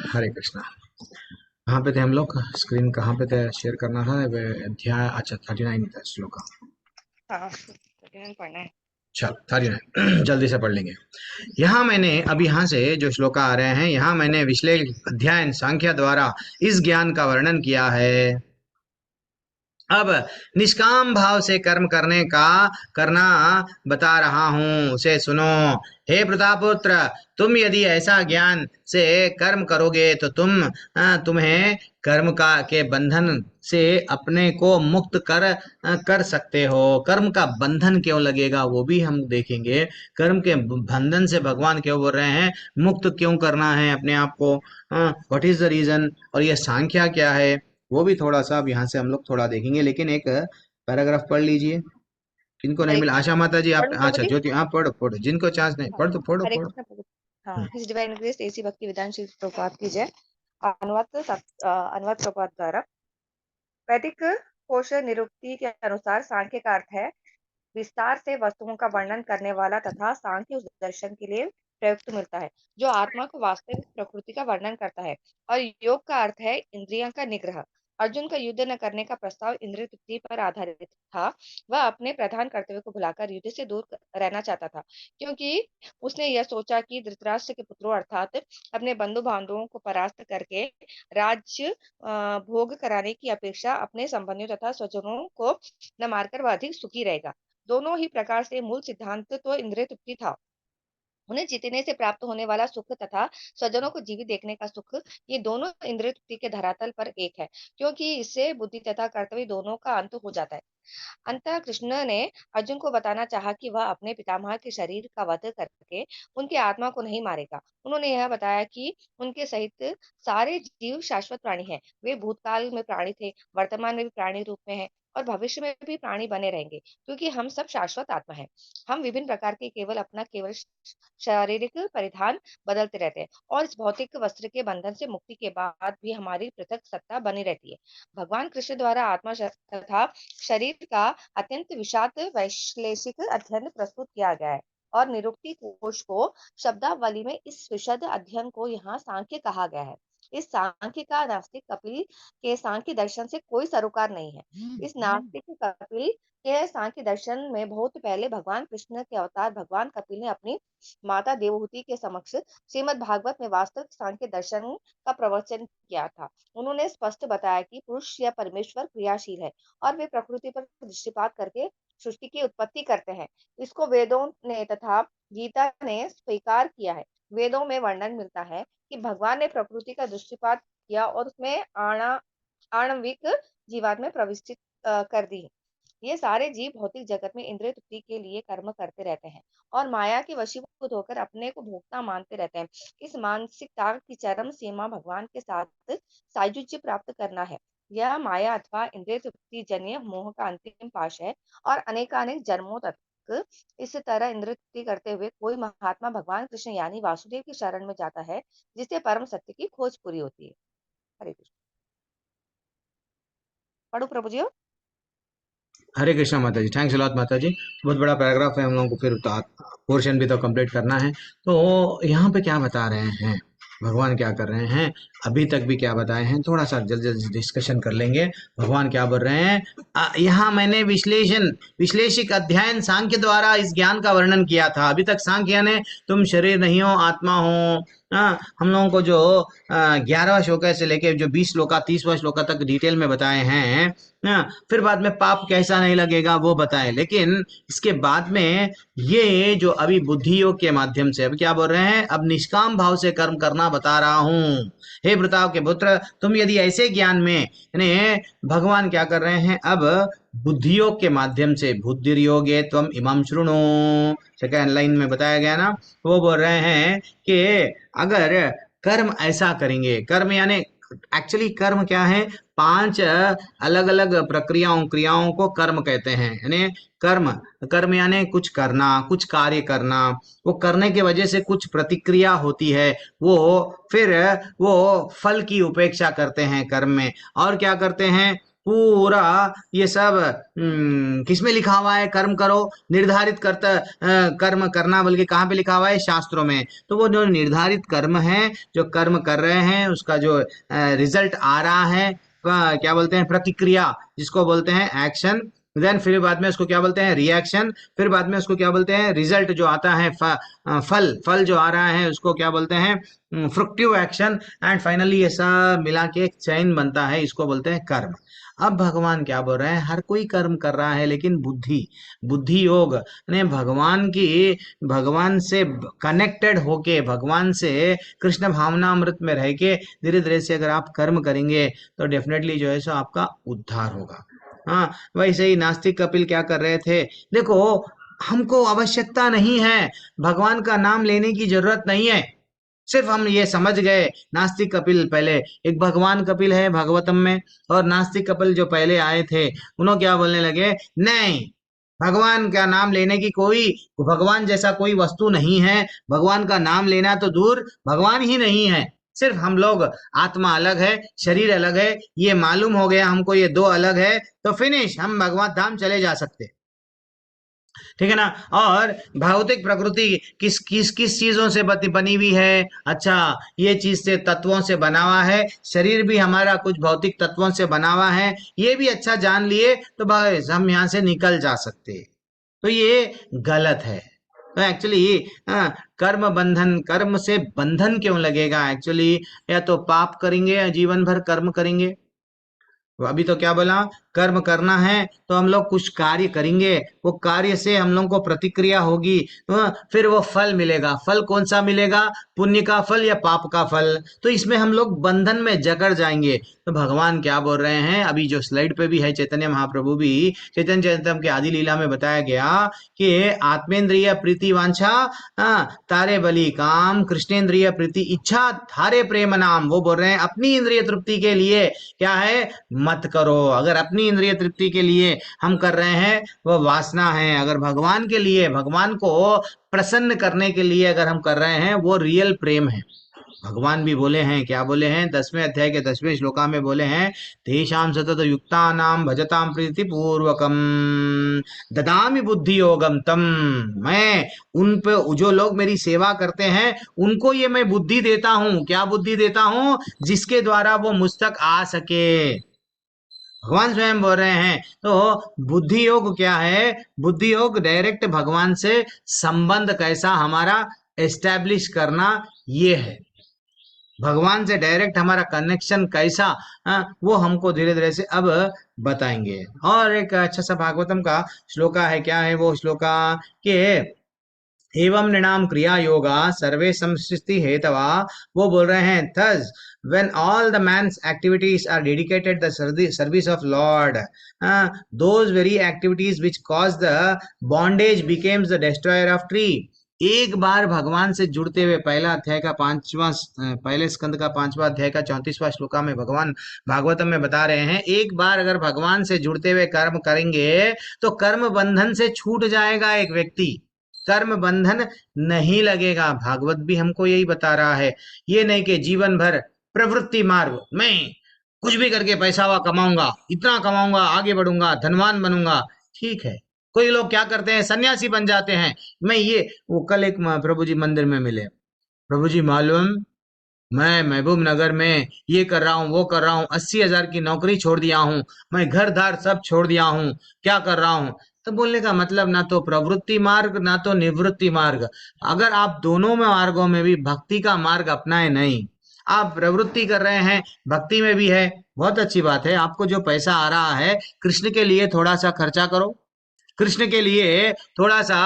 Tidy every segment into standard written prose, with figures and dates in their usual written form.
हरे कृष्णा। कहाँ पे थे हम लोग? स्क्रीन कहाँ पे थे? शेयर करना था अध्याय। अच्छा, 39 था श्लोक। हाँ, 39 पढ़ना है। चल 39 जल्दी से पढ़ लेंगे। यहाँ मैंने अब यहाँ से जो श्लोक आ रहे हैं, यहाँ मैंने विश्लेष अध्ययन सांख्य द्वारा इस ज्ञान का वर्णन किया है। अब निष्काम भाव से कर्म करना बता रहा हूँ, उसे सुनो। हे प्रतापपुत्र, तुम यदि ऐसा ज्ञान से कर्म करोगे तो तुम्हें कर्म का के बंधन से अपने को मुक्त कर सकते हो। कर्म का बंधन क्यों लगेगा वो भी हम देखेंगे। कर्म के बंधन से भगवान क्यों बोल रहे हैं, मुक्त क्यों करना है अपने आप को, व्हाट इज द रीजन, और ये सांख्या क्या है, वो भी थोड़ा सा अब यहाँ से हम लोग थोड़ा देखेंगे। लेकिन एक पैराग्राफ पढ़ लीजिए, किनको नहीं हरे मिला। कृष्ण। आशा माता जी आप, पढ़ो प्रभु अच्छा जी। ज्योति आप पढ़ो पढ़ो, जिनको चांस नहीं हाँ, पढ़ तो पढ़ो हरे पढ़ो। कृष्ण प्रभु। हाँ, हम्म, हिज डिवाइन ग्रेस एसी भक्ति विधान श्री प्रभुपाद की जय। अनुवाद प्रभुपाद द्वारा। वैदिक कोश निरुक्ति के अनुसार सांख्य का अर्थ है विस्तार से वस्तुओं का वर्णन करने वाला, तथा सांख्य उस दर्शन के लिए प्रयुक्त मिलता है जो आत्मा को वास्तविक प्रकृति का वर्णन करता है। और योग का अर्थ है इंद्रियों का निग्रह। अर्जुन का युद्ध न करने का प्रस्ताव इंद्रिय तृप्ति पर आधारित था। वह अपने प्रधान कर्तव्य को भुलाकर युद्ध से दूर रहना चाहता था, क्योंकि उसने यह सोचा कि धृतराष्ट्र के पुत्रों अर्थात अपने बंधु बांधवों को परास्त करके राज्य भोग कराने की अपेक्षा अपने संबंधियों तथा स्वजनों को न मारकर वह अधिक सुखी रहेगा। दोनों ही प्रकार से मूल सिद्धांत तो इंद्रिय तृप्ति था। उन्हें जीतने से प्राप्त होने वाला सुख तथा स्वजनों को जीवित देखने का सुख, ये दोनों इंद्रिय तृप्ति के धरातल पर एक है, क्योंकि इससे बुद्धि तथा कर्तव्य दोनों का अंत हो जाता है। अंततः कृष्ण ने अर्जुन को बताना चाहा कि वह अपने पितामह के शरीर का वध करके उनकी आत्मा को नहीं मारेगा। उन्होंने यह बताया कि उनके सहित सारे जीव शाश्वत प्राणी हैं। वे भूतकाल में प्राणी थे, वर्तमान में भी प्राणी रूप में हैं और भविष्य में भी प्राणी बने रहेंगे, क्योंकि हम सब शाश्वत आत्मा हैं। हम विभिन्न प्रकार के केवल शारीरिक परिधान बदलते रहते हैं और इस भौतिक वस्त्र के बंधन से मुक्ति के बाद भी हमारी पृथक सत्ता बनी रहती है। भगवान कृष्ण द्वारा आत्मा तथा शरीर का अत्यंत विषाद वैश्लेषिक अध्ययन प्रस्तुत किया गया है और निरुक्ति कोश को शब्दावली में इस विशद अध्ययन को यहाँ सांख्य कहा गया है। इस सांख्य का नास्तिक कपिल के सांख्य दर्शन से कोई सरोकार नहीं है। इस नास्तिक कपिल के सांख्य दर्शन में बहुत पहले भगवान कृष्ण के अवतार भगवान कपिल ने अपनी माता देवहूति के समक्ष श्रीमद् भागवत में वास्तविक सांख्य दर्शन का प्रवचन किया था। उन्होंने स्पष्ट बताया कि पुरुष या परमेश्वर क्रियाशील है और वे प्रकृति पर दृष्टिपात करके सृष्टि की उत्पत्ति करते हैं। इसको वेदों ने तथा गीता ने स्वीकार किया है। वेदों में वर्णन मिलता है कि भगवान ने प्रकृति का दृष्टिपात किया और उसमें आणविक जीवात्मा प्रविष्टित कर दी। ये सारे जीव भौतिक जगत में इंद्रिय तृप्ति के लिए कर्म करते रहते हैं और माया के वशीभूत होकर अपने को भोक्ता मानते रहते हैं। इस मानसिकता की चरम सीमा भगवान के साथ सायुज्य प्राप्त करना है। यह माया अथवा इंद्रिय तृप्ति जन्य मोह का अंतिम पाश है और अनेकानेक जन्मों तक इस तरह इंद्रिय तृप्ति करते हुए कोई महात्मा भगवान कृष्ण यानी वासुदेव की शरण में जाता है, जिससे परम सत्य की खोज पूरी होती है। हरे कृष्ण। पढ़ो प्रभु जी। हरे कृष्णा माता जी, थैंक्स लॉट माता जी। बहुत बड़ा पैराग्राफ है, हम लोगों को फिर पोर्शन भी तो कंप्लीट करना है। तो यहाँ पे क्या बता रहे हैं, भगवान क्या कर रहे हैं, अभी तक भी क्या बताए हैं, थोड़ा सा जल्दी जल्दी डिस्कशन कर लेंगे। भगवान क्या बोल रहे हैं, यहाँ मैंने विश्लेषिक अध्ययन सांख्य द्वारा इस ज्ञान का वर्णन किया था। अभी तक सांख्य ने तुम शरीर नहीं हो, आत्मा हो। हम लोगों को जो 11वां श्लोक से लेके जो 20 श्लोका 30वां श्लोका तक डिटेल में बताए हैं। फिर बाद में पाप कैसा नहीं लगेगा वो बताएं। लेकिन इसके बाद में ये जो अभी बुद्धि योग के माध्यम से अब क्या बोल रहे हैं, अब निष्काम भाव से कर्म करना बता रहा हूँ। हे प्रताप के पुत्र, तुम यदि ऐसे ज्ञान में, यानी भगवान क्या कर रहे हैं, अब बुद्धि योग के माध्यम से, बुद्धि योगे त्वम इमं शृणु, सेकेंड लाइन में बताया गया ना, वो बोल रहे हैं कि अगर कर्म ऐसा करेंगे, कर्म यानी एक्चुअली कर्म क्या है, 5 अलग अलग प्रक्रियाओं क्रियाओं को कर्म कहते हैं। यानी कर्म, कर्म यानी कुछ करना, कुछ कार्य करना, वो करने की वजह से कुछ प्रतिक्रिया होती है, वो फिर वो फल की उपेक्षा करते हैं कर्म में। और क्या करते हैं, पूरा ये सब किसमें लिखा हुआ है? कर्म करो, निर्धारित करता कर्म करना, बल्कि कहाँ पे लिखा हुआ है? शास्त्रों में। तो वो जो निर्धारित कर्म है, जो कर्म कर रहे हैं, उसका जो रिजल्ट आ रहा है, क्या बोलते हैं? प्रतिक्रिया, जिसको बोलते हैं एक्शन। देन फिर बाद में उसको क्या बोलते हैं? रिएक्शन। फिर बाद में उसको क्या बोलते हैं? रिजल्ट जो आता है, फल फल जो आ रहा है, उसको क्या बोलते हैं? फ्रुक्टिव एक्शन। एंड फाइनली ये सब मिला के एक चैन बनता है, इसको बोलते हैं कर्म। अब भगवान क्या बोल रहे हैं? हर कोई कर्म कर रहा है, लेकिन बुद्धि, बुद्धि योग ने भगवान की, भगवान से कनेक्टेड होके, भगवान से कृष्ण भावनामृत में रह के धीरे धीरे से अगर आप कर्म करेंगे तो डेफिनेटली जो है सो आपका उद्धार होगा। हाँ, वैसे ही नास्तिक कपिल क्या कर रहे थे? देखो, हमको आवश्यकता नहीं है, भगवान का नाम लेने की जरूरत नहीं है। सिर्फ हम ये समझ गए, नास्तिक कपिल पहले, एक भगवान कपिल है भागवतम में, और नास्तिक कपिल जो पहले आए थे, उन्होंने क्या बोलने लगे? नहीं, भगवान का नाम लेने की कोई, भगवान जैसा कोई वस्तु नहीं है, भगवान का नाम लेना तो दूर, भगवान ही नहीं है। सिर्फ हम लोग, आत्मा अलग है, शरीर अलग है, ये मालूम हो गया हमको, ये दो अलग है, तो फिनिश, हम भगवान धाम चले जा सकते। ठीक है ना? और भौतिक प्रकृति किस किस किस चीजों से बनी हुई है? अच्छा, ये चीज से, तत्वों से बना हुआ है। शरीर भी हमारा कुछ भौतिक तत्वों से बना हुआ है, ये भी अच्छा जान लिए तो बस हम यहाँ से निकल जा सकते। तो ये गलत है। तो एक्चुअली कर्म बंधन, कर्म से बंधन क्यों लगेगा? एक्चुअली या तो पाप करेंगे या जीवन भर कर्म करेंगे। अभी तो क्या बोला? कर्म करना है तो हम लोग कुछ कार्य करेंगे, वो कार्य से हम लोग को प्रतिक्रिया होगी, फिर वो फल मिलेगा। फल कौन सा मिलेगा? पुण्य का फल या पाप का फल? तो इसमें हम लोग बंधन में जकड़ जाएंगे। तो भगवान क्या बोल रहे हैं? अभी जो स्लाइड पे भी है, चैतन्य महाप्रभु भी, चैतन्य चैतन्य के आदि लीला में बताया गया कि आत्मेंद्रिय प्रीति वांछा, तारे बलि काम, कृष्णेंद्रिय प्रीति इच्छा, थारे प्रेम नाम। वो बोल रहे हैं अपनी इंद्रिय तृप्ति के लिए क्या है? मत करो। अगर अपनी इंद्रिय तृप्ति के लिए हम कर रहे हैं, वो वासना है। अगर भगवान के लिए, भगवान को प्रसन्न करने के लिए अगर हम कर रहे हैं, वो रियल प्रेम है। भगवान भी बोले हैं, क्या बोले हैं? 10वें अध्याय के 10वें श्लोका में बोले हैं, तेषां सतत युक्तानां भजतां प्रीति पूर्वकम ददामि बुद्धि योगम तम। मैं उन पे, जो लोग मेरी सेवा करते हैं, उनको ये मैं बुद्धि देता हूँ। क्या बुद्धि देता हूँ? जिसके द्वारा वो मुझ तक आ सके। भगवान स्वयं बोल रहे हैं। तो बुद्धि योग क्या है? बुद्धि योग डायरेक्ट भगवान से संबंध कैसा हमारा एस्टेब्लिश करना, ये है। भगवान से डायरेक्ट हमारा कनेक्शन कैसा, वो हमको धीरे धीरे से अब बताएंगे। और एक अच्छा सा भागवतम का श्लोका है, क्या है वो श्लोका? कि एवं नृणाम क्रिया योगा सर्वे संसृष्टि हेतवा। वो बोल रहे हैं, thus when all the man's activities are dedicated the service of Lord, those very activities which cause the bondage becomes the destroyer of tree। एक बार भगवान से जुड़ते हुए, पहला अध्याय का पांचवा, पहले स्कंद का पांचवा अध्याय का 34वां श्लोका में भगवान भागवतम में बता रहे हैं, एक बार अगर भगवान से जुड़ते हुए कर्म करेंगे तो कर्म बंधन से छूट जाएगा एक व्यक्ति, कर्म बंधन नहीं लगेगा। भागवत भी हमको यही बता रहा है। ये नहीं कि जीवन भर प्रवृत्ति मार्ग, मैं कुछ भी करके पैसा हुआ कमाऊंगा, इतना कमाऊंगा, आगे बढ़ूंगा, धनवान बनूंगा। ठीक है, कोई लोग क्या करते हैं? सन्यासी बन जाते हैं। मैं ये, वो कल एक प्रभु जी मंदिर में मिले, प्रभु जी मालूम, मैं महबूब नगर में ये कर रहा हूँ, वो कर रहा हूँ, 80,000 की नौकरी छोड़ दिया हूँ, मैं घर दार सब छोड़ दिया हूँ, क्या कर रहा हूँ? तो बोलने का मतलब, ना तो प्रवृत्ति मार्ग ना तो निवृत्ति मार्ग। अगर आप दोनों में मार्गों में भी भक्ति का मार्ग अपनाए नहीं, आप प्रवृत्ति कर रहे हैं, भक्ति में भी है, बहुत अच्छी बात है। आपको जो पैसा आ रहा है, कृष्ण के लिए थोड़ा सा खर्चा करो, कृष्ण के लिए थोड़ा सा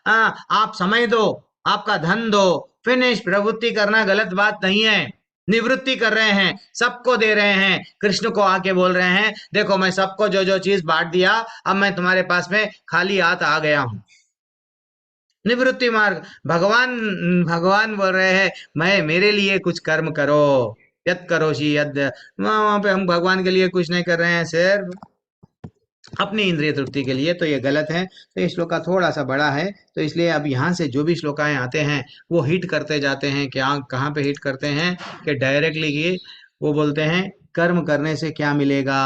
आप समय दो, आपका धन दो। फिनिश। प्रवृत्ति करना गलत बात नहीं है। निवृत्ति कर रहे हैं, सबको दे रहे हैं, कृष्ण को आके बोल रहे हैं, देखो मैं सबको जो जो चीज बांट दिया, अब मैं तुम्हारे पास में खाली हाथ आ गया हूं। निवृत्ति मार्ग। भगवान, भगवान बोल रहे हैं, मैं, मेरे लिए कुछ कर्म करो, यद करोषि यद। वहां पे हम भगवान के लिए कुछ नहीं कर रहे हैं, सिर्फ अपनी इंद्रिय तृप्ति के लिए। तो ये गलत है। तो ये श्लोका थोड़ा सा बड़ा है, तो इसलिए अब यहाँ से जो भी श्लोकाएं आते हैं वो हिट करते जाते हैं। क्या, कहाँ पे हिट करते हैं? कि डायरेक्टली, वो बोलते हैं कर्म करने से क्या मिलेगा,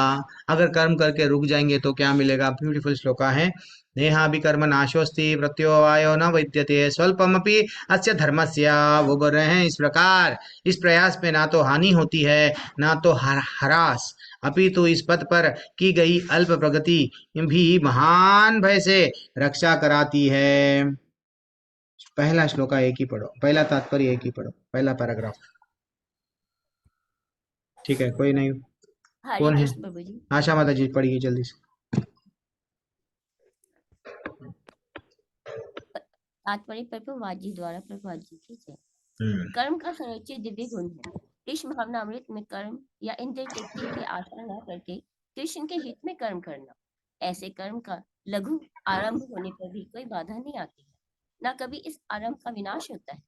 अगर कर्म करके रुक जाएंगे तो क्या मिलेगा। ब्यूटीफुल श्लोका है। नेहापि कर्म नाशोस्ति प्रत्योवायो न विद्यते स्वल्पमपि अस्य धर्मस्य। वो बोल रहे हैं इस प्रकार, इस प्रयास में ना तो हानि होती है, ना तो ह्रास, अपितु इस पथ पर की गई अल्प प्रगति भी महान भय से रक्षा कराती है। पहला श्लोका एक ही पढ़ो, पहला तात्पर्य एक ही पढ़ो, पहला पैराग्राफ। ठीक है, कोई नहीं। हरे कौन है? कृष्ण प्रभु जी। आशा माता जी पढ़िए जल्दी से। तात्पर्य प्रभुपाद जी द्वारा, प्रभुपाद जी की जय। हम्म। कर्म का सर्वोच्च दिव्य गुण है। कृष्ण भावनामृत में कर्म या इंद्रिय तृप्ति की आशा न करके कृष्ण के हित में कर्म करना, ऐसे कर्म का लघु आरंभ होने पर भी कोई बाधा नहीं आती है, न कभी इस आरंभ का विनाश होता है।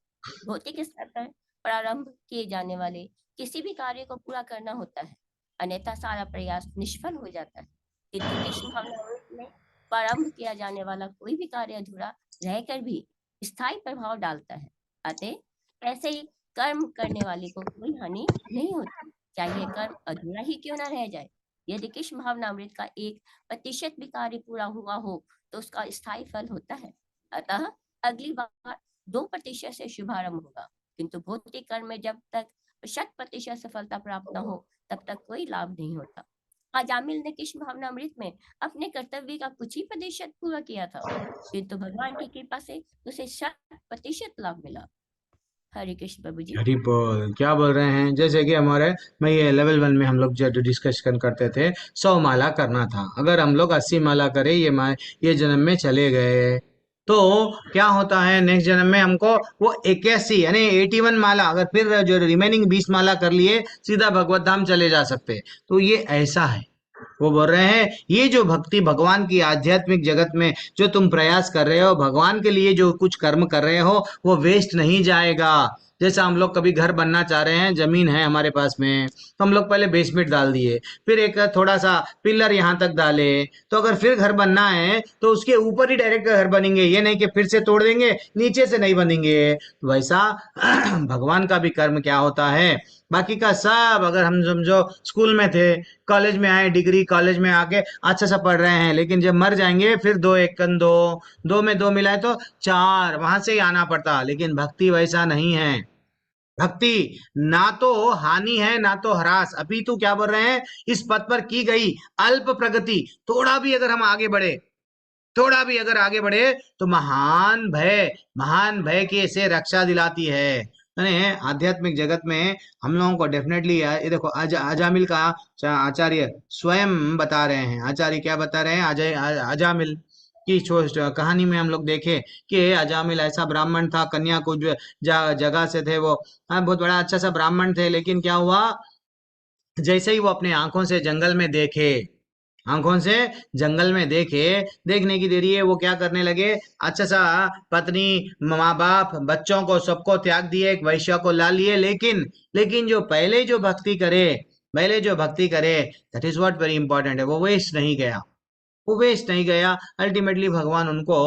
भौतिक स्तर पर प्रारंभ किए जाने वाले किसी भी कार्य को पूरा करना होता है, अन्यथा सारा प्रयास निष्फल हो जाता है। किंतु कृष्ण भावनामृत में प्रारंभ किया जाने वाला कोई भी कार्य अधूरा रहकर भी स्थायी प्रभाव डालता है। अतः ऐसे ही कर्म करने वाले को कोई हानि नहीं होती, चाहे कर्म अधूरा ही क्यों ना रह जाए। यदि कृष्ण भावनामृत का 1% भी कार्य पूरा हुआ हो तो उसका स्थायी फल होता है। अतः अगली बार 2% से शुभारंभ होगा, किंतु भौतिक कर्म में जब तक 100% सफलता प्राप्त न हो तब तक कोई लाभ नहीं होता। अजामिल ने कृष्ण भावनामृत में अपने कर्तव्य का कुछ ही प्रतिशत पूरा किया था, किंतु भगवान की कृपा से उसे 100% लाभ मिला। हरे कृष्ण प्रभु जी। हरी बोल। क्या बोल रहे हैं, जैसे कि हमारे, मैं ये लेवल 1 में हम लोग जो डिस्कशन करते थे, 100 माला करना था। अगर हम लोग 80 माला करें, ये जन्म में चले गए तो क्या होता है, नेक्स्ट जन्म में हमको वो 81 यानी 81 माला, अगर फिर जो रिमेनिंग 20 माला कर लिए, सीधा भगवत धाम चले जा सकते। तो ये ऐसा है। वो बोल रहे हैं ये जो भक्ति भगवान की आध्यात्मिक जगत में जो तुम प्रयास कर रहे हो, भगवान के लिए जो कुछ कर्म कर रहे हो, वो वेस्ट नहीं जाएगा। जैसा हम लोग कभी घर बनना चाह रहे हैं, जमीन है हमारे पास में, तो हम लोग पहले बेसमेंट डाल दिए, फिर एक थोड़ा सा पिलर यहाँ तक डाले, तो अगर फिर घर बनना है तो उसके ऊपर ही डायरेक्ट घर बनेंगे, ये नहीं कि फिर से तोड़ देंगे, नीचे से नहीं बनेंगे। वैसा भगवान का भी कर्म क्या होता है, बाकी का सब, अगर हम समझो स्कूल में थे, कॉलेज में आए, डिग्री कॉलेज में आके अच्छा सा पढ़ रहे हैं, लेकिन जब मर जाएंगे फिर दो एकन दो, दो में दो मिलाए तो चार, वहां से ही आना पड़ता। लेकिन भक्ति वैसा नहीं है। भक्ति ना तो हानि है ना तो ह्रास, अपितु क्या बोल रहे हैं, इस पथ पर की गई अल्प प्रगति, थोड़ा भी अगर हम आगे बढ़े, थोड़ा भी अगर आगे बढ़े तो महान भय की से रक्षा दिलाती है। यानी आध्यात्मिक जगत में हम लोगों को डेफिनेटली, ये देखो अजामिल का आचार्य स्वयं बता रहे हैं। आचार्य क्या बता रहे हैं, अजामिल की कहानी में हम लोग देखे कि अजामिल ऐसा ब्राह्मण था, कन्या को जगह से थे वो, हाँ, बहुत बड़ा अच्छा सा ब्राह्मण थे। लेकिन क्या हुआ, जैसे ही वो अपने आंखों से जंगल में देखे, आंखों से जंगल में देखे, देखने की देरी है, वो क्या करने लगे, अच्छा सा पत्नी, माँ बाप, बच्चों को सबको त्याग दिए, एक वैश्य को ला लिए। लेकिन जो पहले जो भक्ति करे, पहले जो भक्ति करे, that is what very important है, वो वेस्ट नहीं गया, वो वेस्ट नहीं गया। अल्टीमेटली भगवान उनको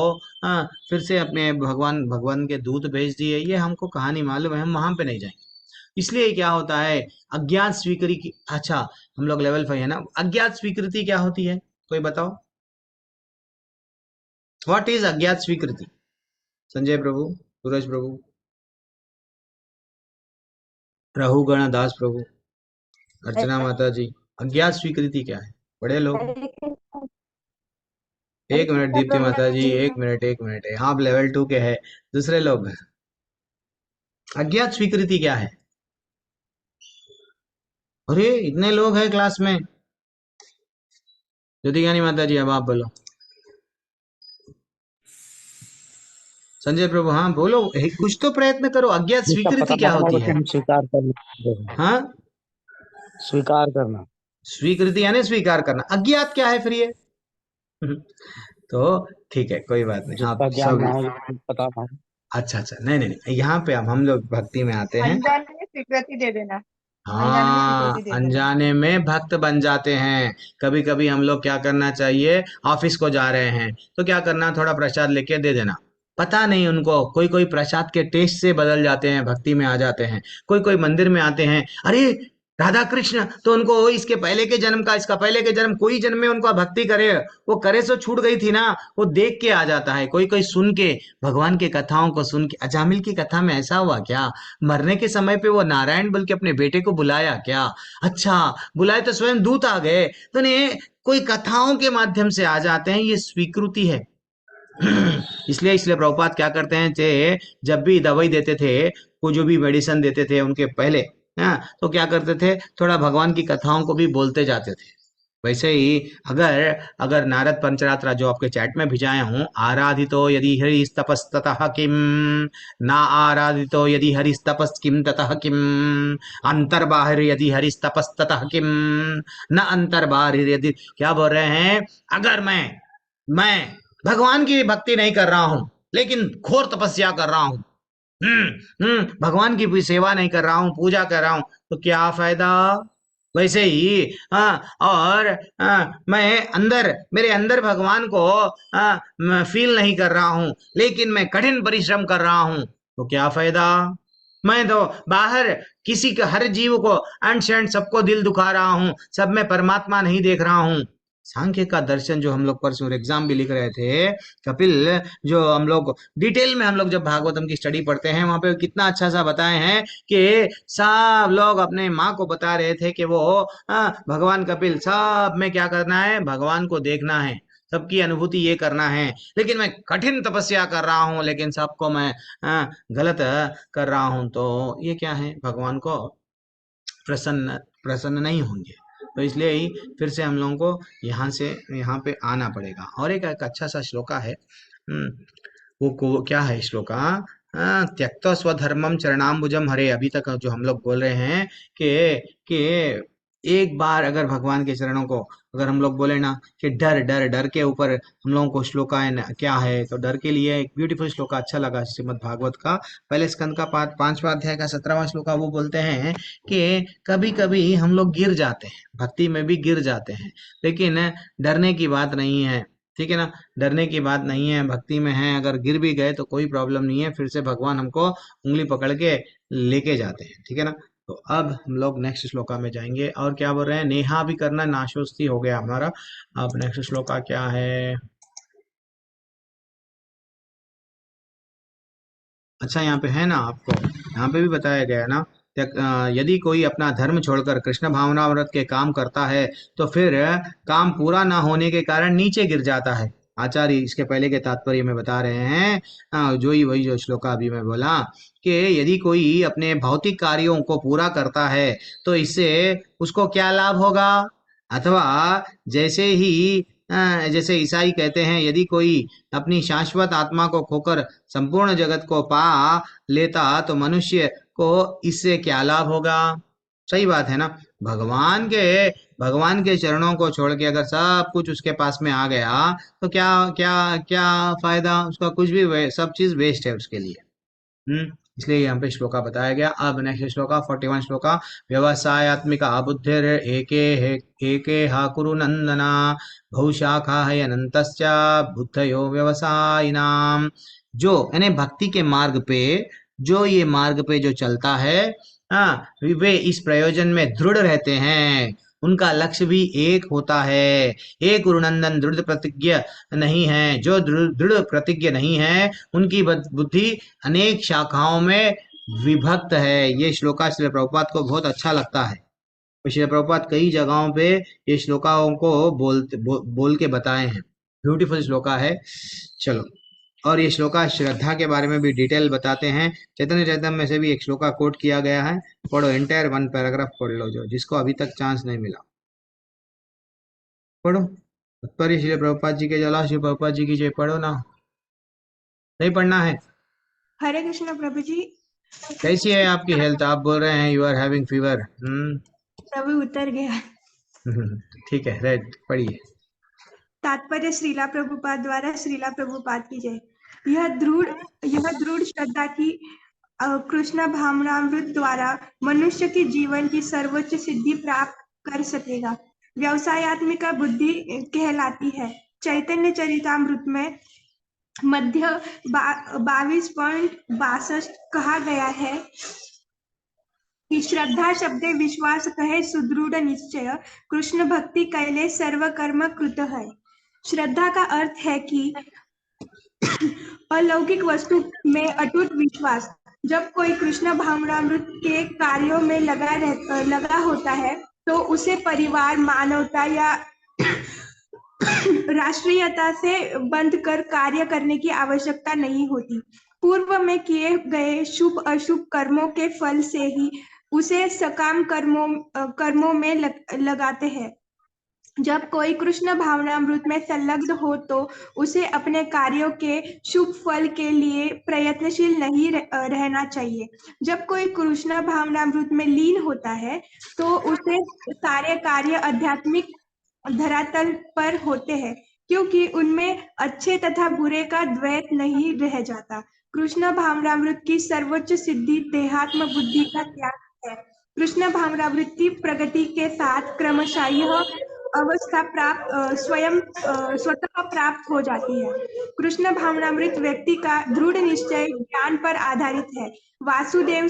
फिर से अपने भगवान भगवान के दूत भेज दिए। ये हमको कहानी मालूम है, हम वहां पे नहीं जाएंगे। इसलिए क्या होता है, अज्ञात स्वीकृति की, अच्छा हम लोग लेवल 5 है ना, अज्ञात स्वीकृति क्या होती है, कोई बताओ, व्हाट इज अज्ञात स्वीकृति। संजय प्रभु, सूरज प्रभु, राहुगण दास प्रभु, अर्चना माता जी, अज्ञात स्वीकृति क्या है, बड़े लोग। हरे कृष्ण। हरे एक मिनट कृष्ण दीप्ति माता जी, प्रभु एक मिनट, एक मिनट है, हाँ लेवल 2 के हैं, दूसरे लोग। अज्ञात स्वीकृति क्या है, अरे इतने लोग हैं क्लास में। ज्योति ज्ञानी माता जी, अब आप बोलो। संजय प्रभु, हाँ बोलो, कुछ तो प्रयत्न करो, अज्ञात जिसका स्वीकृति पता क्या लगाना होती बस है। हम स्वीकार करना। हाँ, स्वीकार करना। स्वीकृति यानी स्वीकार करना, अज्ञात क्या है फिर ये। तो ठीक है, कोई बात नहीं, आप जिसका ज्ञान सब, ना हो, जिसको पता ना हो। अच्छा अच्छा, नहीं नहीं नहीं, यहाँ पे हम लोग भक्ति में आते हैं। अनजाने में स्वीकृति दे देना। अनजाने में हाँ, स्वीकृति दे देना। अनजाने में भक्त बन जाते हैं। कभी कभी हम लोग क्या करना चाहिए, ऑफिस को जा रहे हैं तो क्या करना, थोड़ा प्रसाद लेके दे देना। पता नहीं उनको, कोई कोई प्रसाद के टेस्ट से बदल जाते हैं, भक्ति में आ जाते हैं। कोई कोई मंदिर में आते हैं, अरे राधा कृष्ण तो उनको इसके पहले के जन्म का, इसका पहले के जन्म, कोई जन्म में उनको भक्ति करे, वो करे सो छूट गई थी ना, वो देख के आ जाता है, कोई कोई सुन के, भगवान की कथाओं को सुन के। अजामिल की कथा में ऐसा हुआ क्या, मरने के समय पे वो नारायण बल्कि अपने बेटे को बुलाया क्या? अच्छा, बुलाए तो स्वयं दूत आ गए, तो ने कोई कथाओं के माध्यम से आ जाते हैं, ये स्वीकृति है। इसलिए इसलिए प्रभुपाद क्या करते हैं, जब भी दवाई देते थे, को जो भी मेडिसिन देते थे उनके पहले, हाँ, तो क्या करते थे, थोड़ा भगवान की कथाओं को भी बोलते जाते थे। वैसे ही अगर अगर नारद पंचरात्र जो आपके चैट में भिजाए हूँ, आराधितो यदि हरिस्तपस्ततः किम, ना आराधितो यदि हरिस्तपस् किम ततः किम, अंतर्बाहिर यदि हरिस्तपस्ततः किम, न अंतर्बाहिर यदि, क्या बोल रहे हैं, अगर मैं भगवान की भक्ति नहीं कर रहा हूं, लेकिन घोर तपस्या कर रहा हूं, भगवान की भी सेवा नहीं कर रहा हूँ, पूजा कर रहा हूँ, तो क्या फायदा? वैसे ही और मैं अंदर, मेरे अंदर भगवान को मैं फील नहीं कर रहा हूँ, लेकिन मैं कठिन परिश्रम कर रहा हूँ, तो क्या फायदा? मैं तो बाहर किसी का, हर जीव को अंश शंश सबको दिल दुखा रहा हूँ, सब में परमात्मा नहीं देख रहा हूँ। सांख्य का दर्शन जो हम लोग परसों एग्जाम भी लिख रहे थे, कपिल, जो हम लोग डिटेल में हम लोग जब भागवतम की स्टडी पढ़ते हैं, वहां पे कितना अच्छा सा बताए हैं कि सब लोग अपने माँ को बता रहे थे कि वो भगवान कपिल, सब में क्या करना है, भगवान को देखना है, सबकी अनुभूति ये करना है, लेकिन मैं कठिन तपस्या कर रहा हूँ, लेकिन सबको मैं गलत कर रहा हूँ, तो ये क्या है, भगवान को प्रसन्न प्रसन्न नहीं होंगे। तो इसलिए ही फिर से हम लोगों को यहाँ पे आना पड़ेगा। और एक अच्छा सा श्लोका है, क्या है श्लोका, त्यक्त्वा स्वधर्मम चरणाम्बुजम हरे, अभी तक जो हम लोग बोल रहे हैं कि एक बार अगर भगवान के चरणों को, अगर हम लोग बोले ना कि डर डर डर के ऊपर हम लोगों को श्लोका है क्या है, तो डर के लिए एक ब्यूटीफुल श्लोका अच्छा लगा श्रीमद् भागवत का पहले स्कंद का 5वां अध्याय का 17वां श्लोका। वो बोलते हैं कि कभी कभी हम लोग गिर जाते हैं, भक्ति में भी गिर जाते हैं, लेकिन डरने की बात नहीं है, ठीक है ना, डरने की बात नहीं है, भक्ति में है, अगर गिर भी गए तो कोई प्रॉब्लम नहीं है, फिर से भगवान हमको उंगली पकड़ के लेके जाते हैं, ठीक है ना। तो अब हम लोग नेक्स्ट श्लोका में जाएंगे, और क्या बोल रहे हैं, नेहा भी करना, नाशोस्ती हो गया हमारा। अब नेक्स्ट श्लोका क्या है, अच्छा यहाँ पे है ना, आपको यहाँ पे भी बताया गया है ना, यदि कोई अपना धर्म छोड़कर कृष्ण भावनाव्रत के काम करता है, तो फिर काम पूरा ना होने के कारण नीचे गिर जाता है। आचार्य इसके पहले के तात्पर्य में बता रहे हैं, जो ही वही जो श्लोका अभी मैं बोला, कि यदि कोई अपने भौतिक कार्यों को पूरा करता है, तो इससे उसको क्या लाभ होगा, अथवा जैसे ही जैसे ईसाई कहते हैं, यदि कोई अपनी शाश्वत आत्मा को खोकर संपूर्ण जगत को पा लेता, तो मनुष्य को इससे क्या लाभ होगा? सही बात है ना। भगवान के चरणों को छोड़ के अगर सब कुछ उसके पास में आ गया, तो क्या क्या क्या फायदा उसका, कुछ भी सब चीज वेस्ट है उसके लिए। इसलिए यहाँ पे श्लोका बताया गया। अब नेक्स्ट श्लोका 41 श्लोका, व्यवसायत्मिका बुद्धिर एके हा कुरु नंदना, बहुशाखा है अनंतश्च बुद्धयो व्यवसायिनाम। जो यानी भक्ति के मार्ग पे, जो ये मार्ग पे जो चलता है, हाँ, वे इस प्रयोजन में दृढ़ रहते हैं, उनका लक्ष्य भी एक होता है। एक गुरुनंदन दृढ़ प्रतिज्ञ नहीं है, जो दृढ़ दृढ़ प्रतिज्ञ नहीं है, उनकी बुद्धि अनेक शाखाओं में विभक्त है। ये श्लोका श्रील प्रभुपाद को बहुत अच्छा लगता है, तो श्रील प्रभुपाद कई जगहों पे ये श्लोकाओं को बोल के बताए हैं। ब्यूटीफुल श्लोका है। चलो, और ये श्लोका श्रद्धा के बारे में भी डिटेल बताते हैं। चैतन्य चैतन्य में से भी एक श्लोका कोट किया गया है, पढ़ो, एंटायर 1 पैराग्राफ पढ़ लो, जो जिसको अभी तक चांस नहीं मिला पढ़ो। तात्पर्य श्री प्रभुपाद जी के जला, श्री प्रभुपाद जी की जय, पढ़ो ना, नहीं पढ़ना है? हरे कृष्ण प्रभु जी। कैसी है आपकी हेल्थ? आप बोल रहे हैं यू आर हैविंग फीवर। प्रभु उतर गया। ठीक है, राइट, पढ़िए। तात्पर्य श्रीला प्रभुपाद द्वारा, श्रीला प्रभुपाद की जय। यह दृढ़ श्रद्धा की कृष्ण भावनामृत द्वारा मनुष्य की जीवन की सर्वोच्च सिद्धि प्राप्त कर सकेगा। व्यवसायत्मिका बुद्धि कहलाती है। चैतन्य चरितामृत में मध्य 22.62 कहा गया है कि श्रद्धा शब्दे विश्वास कहे सुदृढ़ निश्चय, कृष्ण भक्ति कैले सर्व कर्म कृत है। श्रद्धा का अर्थ है कि अलौकिक वस्तु में अटूट विश्वास। जब कोई कृष्ण भावनामृत के कार्यों में लगा होता है तो उसे परिवार, मानवता या राष्ट्रीयता से बंध कर कार्य करने की आवश्यकता नहीं होती। पूर्व में किए गए शुभ अशुभ कर्मों के फल से ही उसे सकाम कर्मों में लगाते हैं। जब कोई कृष्ण भावनामृत में संलग्न हो तो उसे अपने कार्यों के शुभ फल के लिए प्रयत्नशील नहीं रहना चाहिए। जब कोई कृष्ण भावनामृत में लीन होता है तो उसे सारे कार्य आध्यात्मिक धरातल पर होते हैं, क्योंकि उनमें अच्छे तथा बुरे का द्वैत नहीं रह जाता। कृष्ण भावनामृत की सर्वोच्च सिद्धि देहात्म बुद्धि का त्याग है। कृष्ण भावनामृत की प्रगति के साथ क्रमशः यह अवस्था स्वतः प्राप्त हो जाती है। कृष्ण भावनामृत व्यक्ति का दृढ़ निश्चय ज्ञान पर आधारित है। वासुदेव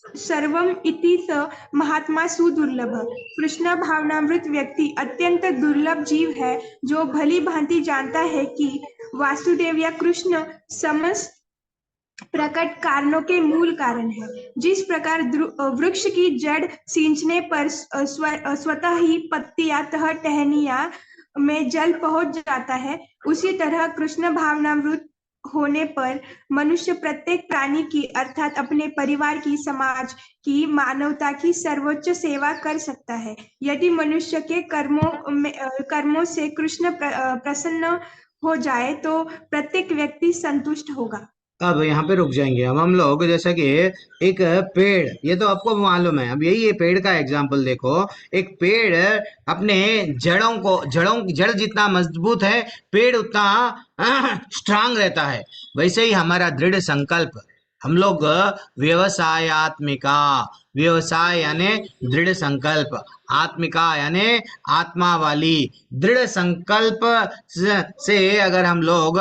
सर्वम इति स महात्मा सुदुर्लभ। कृष्ण भावनामृत व्यक्ति अत्यंत दुर्लभ जीव है जो भली भांति जानता है कि वासुदेव या कृष्ण समस्त प्रकट कारणों के मूल कारण है। जिस प्रकार वृक्ष की जड़ सींचने पर स्वतः ही पत्तियां तह टहनियां में जल पहुंच जाता है, उसी तरह कृष्ण भावनामृत होने पर मनुष्य प्रत्येक प्राणी की अर्थात अपने परिवार की, समाज की, मानवता की सर्वोच्च सेवा कर सकता है। यदि मनुष्य के कर्मों से कृष्ण प्रसन्न हो जाए तो प्रत्येक व्यक्ति संतुष्ट होगा। अब यहाँ पे रुक जाएंगे। अब हम लोग जैसा कि एक पेड़, ये तो आपको मालूम है, अब यही है पेड़ का एग्जाम्पल देखो। एक पेड़ अपने जड़ जितना मजबूत है, पेड़ उतना स्ट्रांग रहता है। वैसे ही हमारा दृढ़ संकल्प, हम लोग व्यवसायत्मिका, व्यवसाय यानी दृढ़ संकल्प, आत्मिका यानी आत्मा वाली दृढ़ संकल्प से अगर हम लोग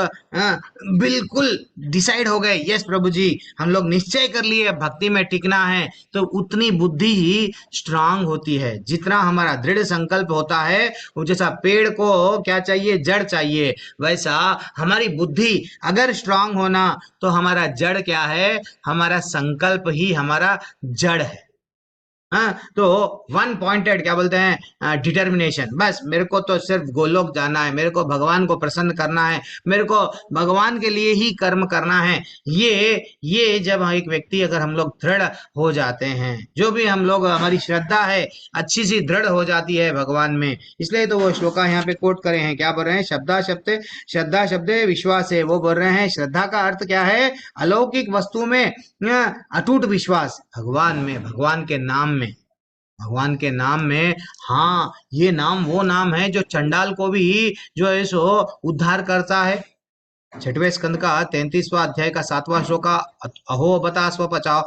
बिल्कुल डिसाइड हो गए, यस प्रभु जी, हम लोग निश्चय कर लिए भक्ति में टिकना है, तो उतनी बुद्धि ही स्ट्रांग होती है। जितना हमारा दृढ़ संकल्प होता है, वो जैसा पेड़ को क्या चाहिए, जड़ चाहिए, वैसा हमारी बुद्धि अगर स्ट्रांग होना तो हमारा जड़ क्या है, हमारा संकल्प ही हमारा जड़ है। हाँ, तो वन पॉइंटेड क्या बोलते हैं, डिटर्मिनेशन। बस मेरे को तो सिर्फ गोलोक जाना है, मेरे को भगवान को प्रसन्न करना है, मेरे को भगवान के लिए ही कर्म करना है। ये जब एक व्यक्ति, अगर हम लोग दृढ़ हो जाते हैं, जो भी हम लोग, हमारी श्रद्धा है अच्छी सी दृढ़ हो जाती है भगवान में। इसलिए तो वो श्लोका यहाँ पे कोट करे हैं, क्या बोल रहे हैं, श्रद्धा शब्दे विश्वास है। वो बोल रहे हैं श्रद्धा का अर्थ क्या है, अलौकिक वस्तु में अटूट विश्वास, भगवान में, भगवान के नाम में। हाँ, ये नाम वो नाम है जो चंडाल को भी जो है सो उद्धार करता है। 6वें स्कंद का 33वां अध्याय का 7वां श्लोक का अहो बता स्व पचाओ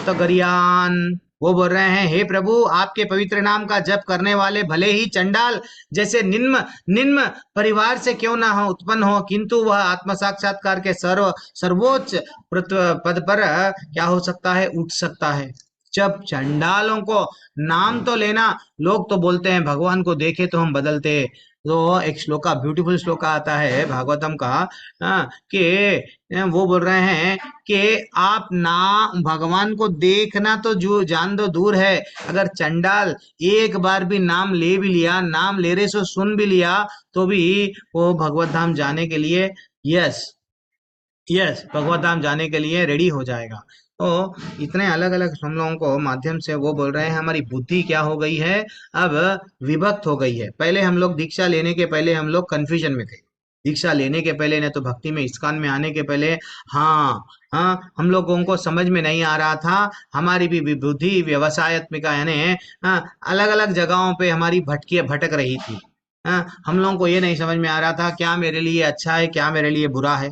तगरियान। वो बोल रहे हैं, हे प्रभु, आपके पवित्र नाम का जप करने वाले भले ही चंडाल जैसे निम्न परिवार से क्यों ना हो उत्पन्न हो, किंतु वह आत्म साक्षात्कार के सर्वोच्च पद पर क्या हो सकता है, उठ सकता है। जब चंडालों को नाम तो लेना, लोग तो बोलते हैं भगवान को देखे तो हम बदलते। तो एक श्लोका, ब्यूटीफुल श्लोका आता है भागवतम का, कि वो बोल रहे हैं कि आप ना भगवान को देखना तो जो जान दो दूर है, अगर चंडाल एक बार भी नाम ले भी लिया, नाम ले रहे सो सुन भी लिया, तो भी वो भगवत धाम जाने के लिए यस भगवत धाम जाने के लिए रेडी हो जाएगा। तो इतने अलग अलग हम लोगों को माध्यम से वो बोल रहे हैं, हमारी बुद्धि क्या हो गई है, अब विभक्त हो गई है। पहले हम लोग दीक्षा लेने के पहले हम लोग कंफ्यूजन में थे, दीक्षा लेने के पहले, न तो भक्ति में इस्कॉन में आने के पहले, हाँ हाँ, हम लोगों को समझ में नहीं आ रहा था। हमारी भी बुद्धि व्यवसायत्मिका यानी अलग अलग जगहों पे हमारी भटक रही थी। हम लोगों को ये नहीं समझ में आ रहा था क्या मेरे लिए अच्छा है, क्या मेरे लिए बुरा है,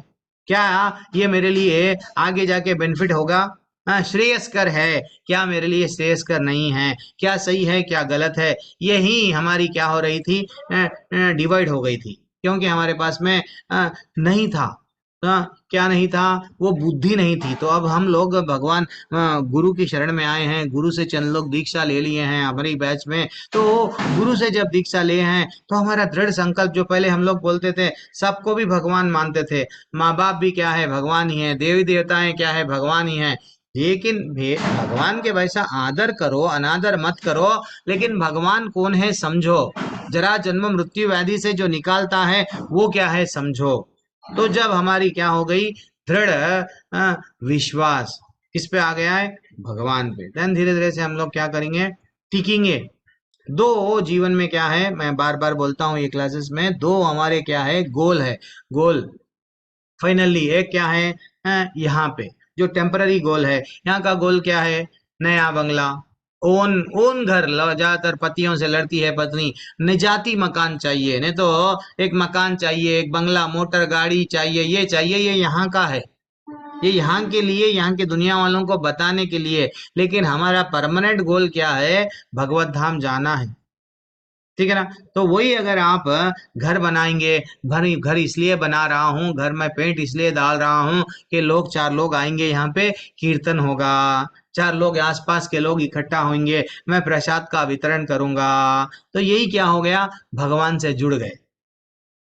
क्या ये मेरे लिए आगे जाके बेनिफिट होगा, श्रेयस्कर है, क्या मेरे लिए श्रेयस्कर नहीं है, क्या सही है, क्या गलत है। यही हमारी क्या हो रही थी, डिवाइड हो गई थी, क्योंकि हमारे पास में नहीं था। क्या नहीं था, वो बुद्धि नहीं थी। तो अब हम लोग भगवान गुरु की शरण में आए हैं, गुरु से चंद लोग दीक्षा ले लिए हैं हमारी बैच में। तो गुरु से जब दीक्षा ले हैं तो हमारा दृढ़ संकल्प, जो पहले हम लोग बोलते थे सबको भी भगवान मानते थे, माँ बाप भी क्या है भगवान ही है, देवी देवताएं क्या है भगवान ही है, लेकिन भगवान के वैसा आदर करो, अनादर मत करो। लेकिन भगवान कौन है समझो, जरा जन्म मृत्यु व्याधि से जो निकालता है वो क्या है समझो। तो जब हमारी क्या हो गई, दृढ़ विश्वास किस पे आ गया है, भगवान पे, देन धीरे धीरे से हम लोग क्या करेंगे, टिकेंगे। दो जीवन में क्या है, मैं बार बार बोलता हूँ ये क्लासेस में, दो हमारे क्या है गोल है, गोल फाइनली एक क्या है, यहाँ पे जो टेम्पररी गोल है, यहाँ का गोल क्या है, नया बंगला, ओन ओन घर। ज्यादातर पतियों से लड़ती है पत्नी, निजाती मकान चाहिए, नहीं तो एक मकान चाहिए, एक बंगला, मोटर गाड़ी चाहिए, ये चाहिए, ये यहाँ का है, ये यहाँ के लिए, यहाँ के दुनिया वालों को बताने के लिए। लेकिन हमारा परमानेंट गोल क्या है, भगवत धाम जाना है, ठीक है ना। तो वही अगर आप घर बनाएंगे, घर घर इसलिए बना रहा हूँ, घर में पेंट इसलिए डाल रहा हूँ कि लोग, चार लोग आएंगे यहाँ पे, कीर्तन होगा, चार लोग आसपास के लोग इकट्ठा होंगे, मैं प्रसाद का वितरण करूंगा, तो यही क्या हो गया, भगवान से जुड़ गए।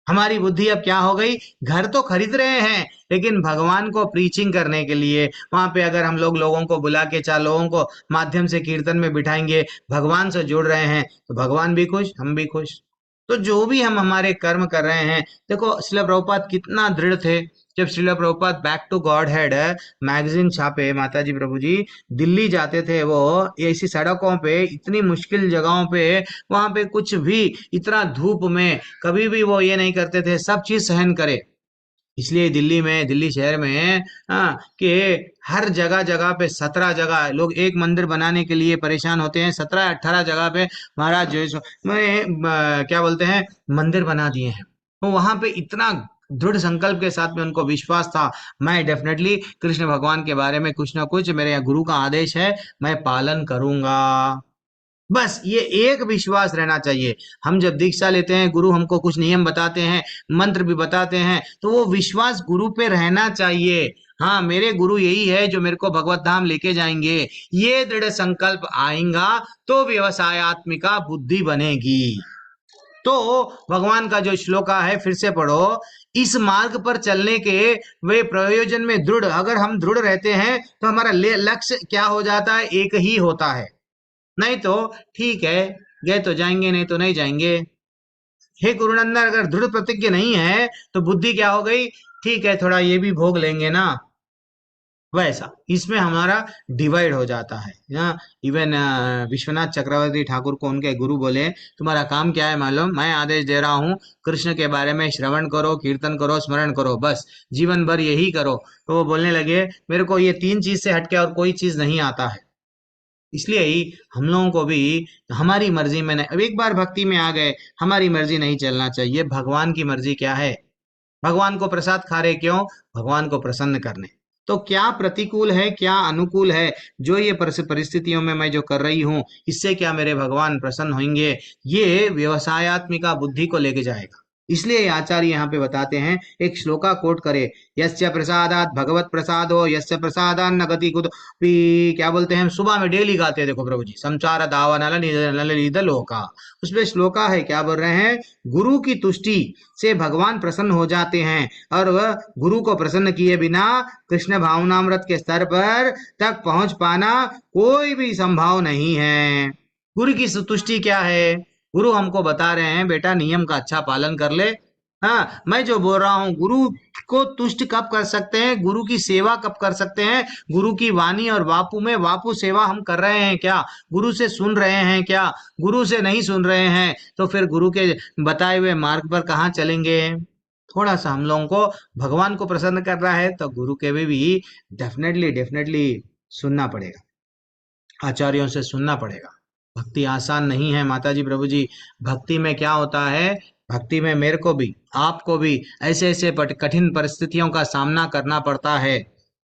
हमारी बुद्धि अब क्या हो गई, घर तो खरीद रहे हैं लेकिन भगवान को प्रीचिंग करने के लिए वहां पे अगर हम लोग लोगों को बुला के, चार लोगों को माध्यम से कीर्तन में बिठाएंगे, भगवान से जुड़ रहे हैं, तो भगवान भी खुश, हम भी खुश। तो जो भी हम हमारे कर्म कर रहे हैं, देखो श्रील प्रभुपाद कितना दृढ़ थे। जब Srila Prabhupada back to Godhead magazine छापे, माता जी प्रभु जी दिल्ली जाते थे, वो ऐसी सड़कों पे, इतनी मुश्किल जगहों पे, वहां पे कुछ भी, इतना धूप में कभी भी वो ये नहीं करते थे, सब चीज सहन करे। इसलिए दिल्ली में, दिल्ली शहर में कि हर जगह जगह पे 17 जगह लोग एक मंदिर बनाने के लिए परेशान होते हैं, 17-18 जगह पे महाराज जो में क्या बोलते हैं, मंदिर बना दिए हैं। तो वहां पे इतना दृढ़ संकल्प के साथ में उनको विश्वास था, मैं डेफिनेटली कृष्ण भगवान के बारे में कुछ ना कुछ, मेरे यहाँ गुरु का आदेश है, मैं पालन करूंगा। बस ये एक विश्वास रहना चाहिए। हम जब दीक्षा लेते हैं, गुरु हमको कुछ नियम बताते हैं, मंत्र भी बताते हैं, तो वो विश्वास गुरु पे रहना चाहिए। हाँ, मेरे गुरु यही है जो मेरे को भगवत धाम लेके जाएंगे, ये दृढ़ संकल्प आएगा तो व्यवसायत्मिका बुद्धि बनेगी। तो भगवान का जो श्लोका है फिर से पढ़ो, इस मार्ग पर चलने के वे प्रयोजन में दृढ़, अगर हम दृढ़ रहते हैं तो हमारा लक्ष्य क्या हो जाता है, एक ही होता है। नहीं तो ठीक है, गए तो जाएंगे, नहीं तो नहीं जाएंगे। हे गुरुनंदन, अगर दृढ़ प्रतिज्ञ नहीं है तो बुद्धि क्या हो गई, ठीक है थोड़ा ये भी भोग लेंगे ना, वैसा इसमें हमारा डिवाइड हो जाता है ना। इवन विश्वनाथ चक्रवर्ती ठाकुर को उनके गुरु बोले, तुम्हारा काम क्या है मालूम, मैं आदेश दे रहा हूँ, कृष्ण के बारे में श्रवण करो, कीर्तन करो, स्मरण करो, बस जीवन भर यही करो। तो वो बोलने लगे, मेरे को ये तीन चीज से हटके और कोई चीज नहीं आता है। इसलिए ही हम लोगों को भी हमारी मर्जी में नहीं, अब एक बार भक्ति में आ गए, हमारी मर्जी नहीं चलना चाहिए, भगवान की मर्जी क्या है, भगवान को प्रसाद खा रहे क्यों, भगवान को प्रसन्न करने। तो क्या प्रतिकूल है, क्या अनुकूल है, जो ये परिस्थितियों में मैं जो कर रही हूँ, इससे क्या मेरे भगवान प्रसन्न होंगे, ये व्यवसायत्मिका बुद्धि को लेके जाएगा। इसलिए आचार्य यहाँ पे बताते हैं, एक श्लोका कोट करे, यस्य प्रसादात भगवत प्रसादो यस्य प्रसादान न गति कुत, क्या बोलते हैं, हम सुबह में डेली गाते हैं, देखो प्रभु जी, संचार दावा नल नल लीद लोका, उसमें श्लोका है, क्या बोल रहे हैं, गुरु की तुष्टि से भगवान प्रसन्न हो जाते हैं, और वह गुरु को प्रसन्न किए बिना कृष्ण भावनामृत के स्तर पर तक पहुंच पाना कोई भी संभव नहीं है। गुरु की तुष्टि क्या है, गुरु हमको बता रहे हैं, बेटा नियम का अच्छा पालन कर ले। हाँ, मैं जो बोल रहा हूँ, गुरु को तुष्ट कब कर सकते हैं, गुरु की सेवा कब कर सकते हैं, गुरु की वाणी और वापू में वापू सेवा हम कर रहे हैं क्या, गुरु से सुन रहे हैं क्या, गुरु से नहीं सुन रहे हैं तो फिर गुरु के बताए हुए मार्ग पर कहाँ चलेंगे। थोड़ा सा हम लोगों को भगवान को प्रसन्न कर रहा है तो गुरु के भी डेफिनेटली डेफिनेटली सुनना पड़ेगा, आचार्यों से सुनना पड़ेगा। भक्ति आसान नहीं है माता जी प्रभु जी। भक्ति में क्या होता है, भक्ति में मेरे को भी, आपको भी ऐसे ऐसे कठिन परिस्थितियों का सामना करना पड़ता है।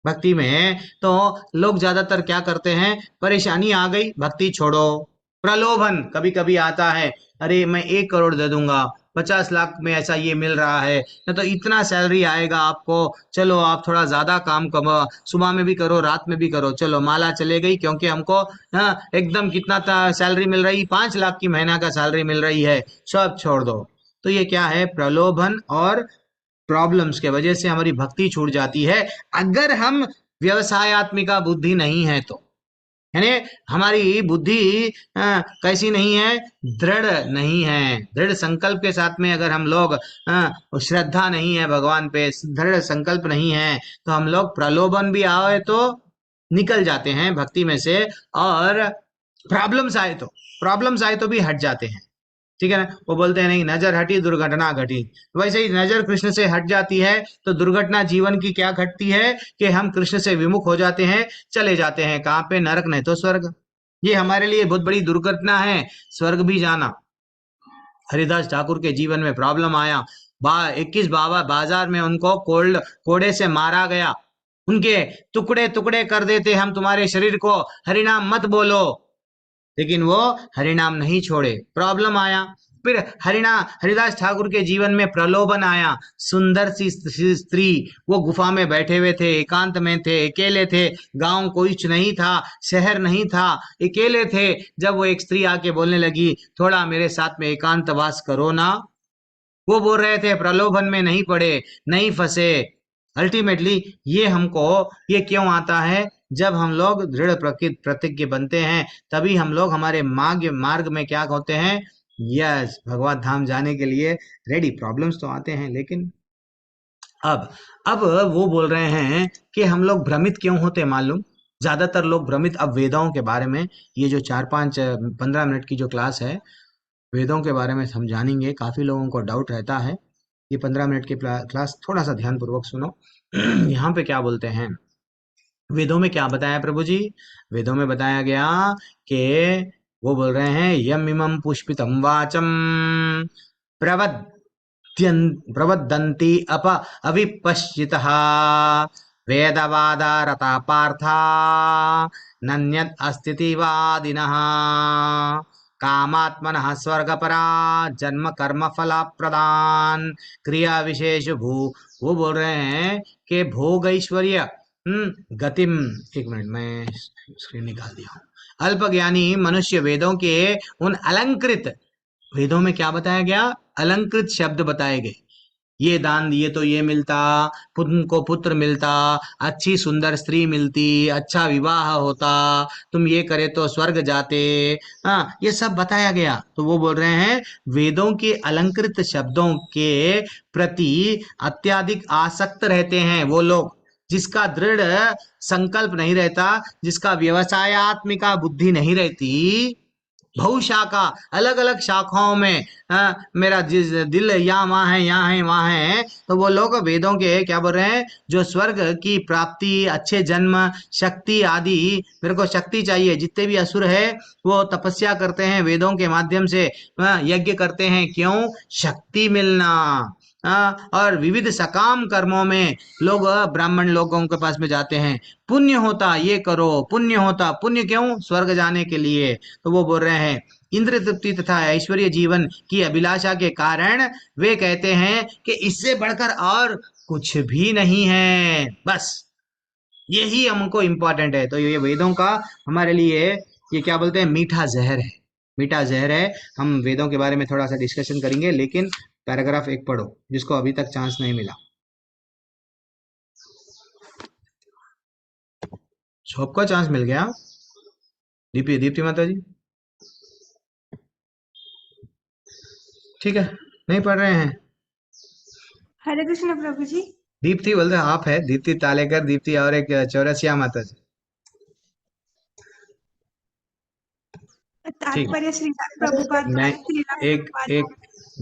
भक्ति में तो लोग ज्यादातर क्या करते हैं, परेशानी आ गई भक्ति छोड़ो, प्रलोभन कभी कभी आता है, अरे मैं 1 करोड़ दे दूंगा, 50 लाख में ऐसा ये मिल रहा है, न तो इतना सैलरी आएगा आपको, चलो आप थोड़ा ज्यादा काम करो, सुबह में भी करो रात में भी करो, चलो माला चले गई क्योंकि हमको एकदम कितना सैलरी मिल रही, 5 लाख की महीना का सैलरी मिल रही है, सब छोड़ दो। तो ये क्या है, प्रलोभन और प्रॉब्लम्स के वजह से हमारी भक्ति छूट जाती है, अगर हम व्यवसायत्मिका बुद्धि नहीं है तो। यानी हमारी बुद्धि कैसी नहीं है, दृढ़ नहीं है। दृढ़ संकल्प के साथ में अगर हम लोग श्रद्धा नहीं है भगवान पे, दृढ़ संकल्प नहीं है, तो हम लोग प्रलोभन भी आए तो निकल जाते हैं भक्ति में से, और प्रॉब्लम्स आए तो भी हट जाते हैं। ठीक है ना, वो बोलते हैं नहीं, नजर हटी दुर्घटना घटी। वैसे ही नजर कृष्ण से हट जाती है तो दुर्घटना जीवन की क्या घटती है कि हम कृष्ण से विमुख हो जाते हैं, चले जाते हैं कहाँ पे, नरक नहीं तो स्वर्ग। ये हमारे लिए बहुत बड़ी दुर्घटना है, स्वर्ग भी जाना। हरिदास ठाकुर के जीवन में प्रॉब्लम आया, 21 बाबा बाजार में उनको कोड़े से मारा गया, उनके टुकड़े टुकड़े कर देते, हम तुम्हारे शरीर को हरिनाम मत बोलो, लेकिन वो हरिनाम नहीं छोड़े, प्रॉब्लम आया। फिर हरिदास ठाकुर के जीवन में प्रलोभन आया, सुंदर सी स्त्री, वो गुफा में बैठे हुए थे, एकांत में थे, अकेले थे, गांव कुछ नहीं था, शहर नहीं था, अकेले थे। जब वो एक स्त्री आके बोलने लगी थोड़ा मेरे साथ में एकांतवास करो ना, वो बोल रहे थे प्रलोभन में नहीं पड़े, नहीं फंसे। अल्टीमेटली ये क्यों आता है, जब हम लोग दृढ़ प्रतिज्ञ बनते हैं, तभी हम लोग हमारे मार्ग में क्या होते हैं, यस भगवत धाम जाने के लिए रेडी। प्रॉब्लम्स तो आते हैं, लेकिन अब वो बोल रहे हैं कि हम लोग भ्रमित क्यों होते मालूम, ज्यादातर लोग भ्रमित। अब वेदों के बारे में ये जो 4-5-15 मिनट की जो क्लास है, वेदों के बारे में हम जानेंगे। काफी लोगों को डाउट रहता है, ये 15 मिनट की क्लास थोड़ा सा ध्यान पूर्वक सुनो। यहाँ पे क्या बोलते हैं, वेदों में क्या बताया प्रभु जी, वेदों में बताया गया कि वो बोल रहे हैं यम इमं पुष्पितम वाचम प्रवदन्ति अविपश्चितः वेदवादा रता पार्था नन्यत् अस्तितिवादिनः कामात्मनः स्वर्गपरा जन्म कर्म फलप्रदान क्रिया विशेष भू। वो बोल रहे हैं कि भोग ऐश्वर्य गतिम, एक मिनट मैं स्क्रीन निकाल दिया हूँ। अल्पज्ञानी मनुष्य वेदों के उन अलंकृत, वेदों में क्या बताया गया, अलंकृत शब्द बताए गए, ये दान दिए तो ये मिलता, तुमको पुत्र मिलता, अच्छी सुंदर स्त्री मिलती, अच्छा विवाह होता, तुम ये करे तो स्वर्ग जाते, हाँ ये सब बताया गया। तो वो बोल रहे हैं वेदों के अलंकृत शब्दों के प्रति अत्यधिक आसक्त रहते हैं वो लोग, जिसका दृढ़ संकल्प नहीं रहता, जिसका व्यवसायत्मिका बुद्धि नहीं रहती, बहुशाखा अलग अलग शाखाओं में मेरा दिल यहाँ वहाँ है, यहाँ है वहाँ है, तो वो लोग वेदों के क्या बोल रहे हैं, जो स्वर्ग की प्राप्ति, अच्छे जन्म, शक्ति आदि, मेरे को शक्ति चाहिए, जितने भी असुर है वो तपस्या करते हैं वेदों के माध्यम से, यज्ञ करते हैं, क्यों, शक्ति मिलना। और विविध सकाम कर्मों में लोग ब्राह्मण लोगों के पास में जाते हैं, पुण्य होता ये करो, पुण्य होता, पुण्य क्यों, स्वर्ग जाने के लिए। तो वो बोल रहे हैं इंद्र तृप्ति तथा ऐश्वर्य जीवन की अभिलाषा के कारण वे कहते हैं कि इससे बढ़कर और कुछ भी नहीं है, बस यही हमको इम्पोर्टेंट है। तो ये वेदों का हमारे लिए ये क्या बोलते हैं, मीठा जहर है, मीठा जहर है। हम वेदों के बारे में थोड़ा सा डिस्कशन करेंगे, लेकिन पैराग्राफ एक पढ़ो जिसको अभी तक चांस नहीं मिला। सबको चांस मिल गया, दीप्ति माता जी ठीक है, नहीं पढ़ रहे हैं। हरे कृष्ण प्रभु जी। दीप्ति बोलते आप है, दीप्ति तालेकर, दीप्ति और एक चौरसिया माता जी। ठीक, तात्पर्य श्रीला प्रभुपाद नहीं, द्वारा श्रीला एक प्रभुपाद। एक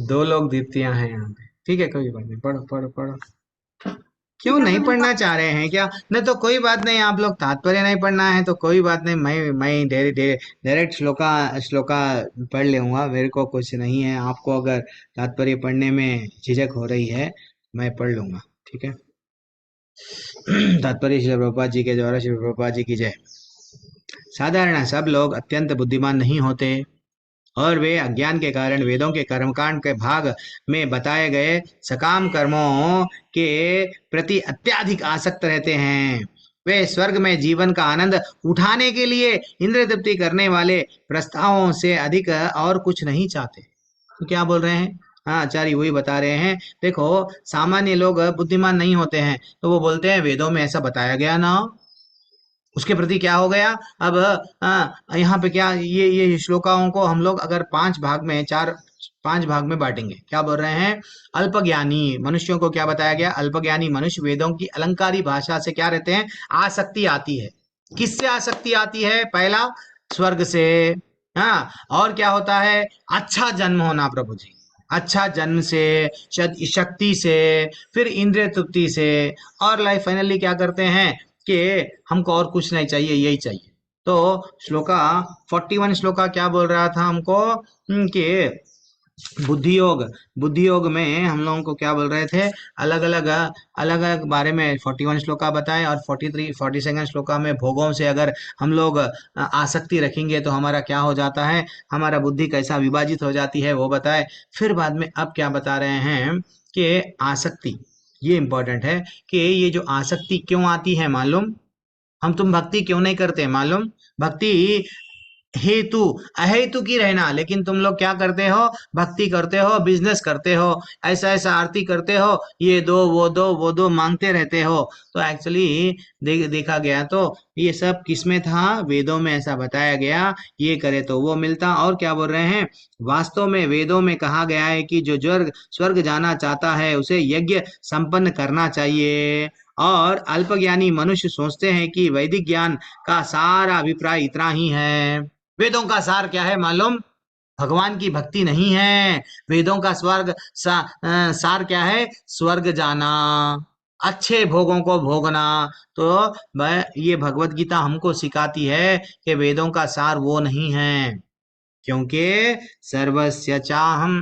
2 लोग दीप्तियां हैं यहाँ पे, ठीक है, कोई बात नहीं, पढ़ो पढ़ो पढ़ो। क्यों श्रीला नहीं पढ़ना प्रभुपाद। चाह रहे हैं क्या, नहीं तो कोई बात नहीं, आप लोग तात्पर्य नहीं पढ़ना है तो कोई बात नहीं, मैं डायरेक्ट श्लोका श्लोका पढ़ लूंगा, मेरे को कुछ नहीं है। आपको अगर तात्पर्य पढ़ने में झिझक हो रही है, मैं पढ़ लूंगा, ठीक है। तात्पर्य श्री प्रभुपाद जी के द्वारा, श्री प्रभुपाद जी की जय। साधारण सब लोग अत्यंत बुद्धिमान नहीं होते, और वे अज्ञान के कारण वेदों के कर्मकांड के भाग में बताए गए सकाम कर्मों के प्रति अत्यधिक आसक्त रहते हैं। वे स्वर्ग में जीवन का आनंद उठाने के लिए इंद्रिय तृप्ति करने वाले प्रस्तावों से अधिक और कुछ नहीं चाहते। तो क्या बोल रहे हैं? हाँ, आचार्य वही बता रहे हैं। देखो, सामान्य लोग बुद्धिमान नहीं होते हैं, तो वो बोलते हैं वेदों में ऐसा बताया गया ना, उसके प्रति क्या हो गया। अब यहाँ पे क्या, ये श्लोकाओं को हम लोग अगर पांच भाग में बांटेंगे। क्या बोल रहे हैं? अल्पज्ञानी मनुष्यों को क्या बताया गया? अल्पज्ञानी मनुष्य वेदों की अलंकारी भाषा से क्या रहते हैं? आसक्ति आती है। किससे आसक्ति आती है? पहला, स्वर्ग से। हाँ, और क्या होता है? अच्छा जन्म होना प्रभु जी, अच्छा जन्म से, शक्ति से, फिर इंद्रिय तृप्ति से, और लाइफ फाइनली क्या करते हैं कि हमको और कुछ नहीं चाहिए, यही चाहिए। तो श्लोका 41 श्लोका क्या बोल रहा था हमको कि बुद्धि योग में हम लोगों को क्या बोल रहे थे? अलग अलग बारे में 41 श्लोका बताए, और 42 श्लोका में भोगों से अगर हम लोग आसक्ति रखेंगे तो हमारा क्या हो जाता है, हमारा बुद्धि कैसा विभाजित हो जाती है वो बताए। फिर बाद में अब क्या बता रहे हैं कि आसक्ति, ये इंपॉर्टेंट है कि ये जो आसक्ति क्यों आती है मालूम? हम तुम भक्ति क्यों नहीं करते मालूम? भक्ति हेतु अहेतु की रहना, लेकिन तुम लोग क्या करते हो? भक्ति करते हो, बिजनेस करते हो, ऐसा ऐसा आरती करते हो, ये दो वो दो वो दो मांगते रहते हो। तो एक्चुअली देखा गया तो ये सब किसमें था? वेदों में ऐसा बताया गया, ये करे तो वो मिलता। और क्या बोल रहे हैं? वास्तव में वेदों में कहा गया है कि जो स्वर्ग जाना चाहता है उसे यज्ञ संपन्न करना चाहिए। और अल्पज्ञानी मनुष्य सोचते हैं कि वैदिक ज्ञान का सारा अभिप्राय इतना ही है। वेदों का सार क्या है मालूम? भगवान की भक्ति नहीं है। वेदों का सार क्या है? स्वर्ग जाना, अच्छे भोगों को भोगना। तो ये भगवत गीता हमको सिखाती है कि वेदों का सार वो नहीं है, क्योंकि सर्वस्य चाहम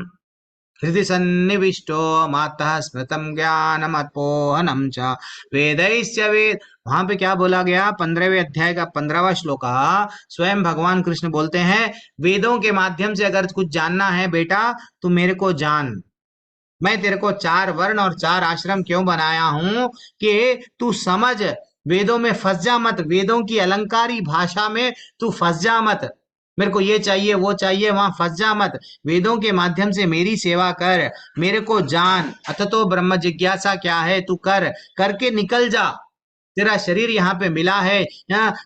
हृदि सन्निविष्टो मातः स्मृतम ज्ञानम अपोहनम च वेदैश्च वेद। वहां पे क्या बोला गया? 15वें अध्याय का 15वां श्लोका स्वयं भगवान कृष्ण बोलते हैं, वेदों के माध्यम से अगर कुछ जानना है बेटा तो मेरे को जान। मैं तेरे को 4 वर्ण और 4 आश्रम क्यों बनाया हूं कि तू समझ, वेदों में फंस जा मत, वेदों की अलंकारी भाषा में तू फंस जा मत। मेरे को ये चाहिए वो चाहिए वहां फंस जा मत। वेदों के माध्यम से मेरी सेवा कर, मेरे को जान। अततो ब्रह्म जिज्ञासा क्या है? तू करके निकल जा। तेरा शरीर यहाँ पे मिला है,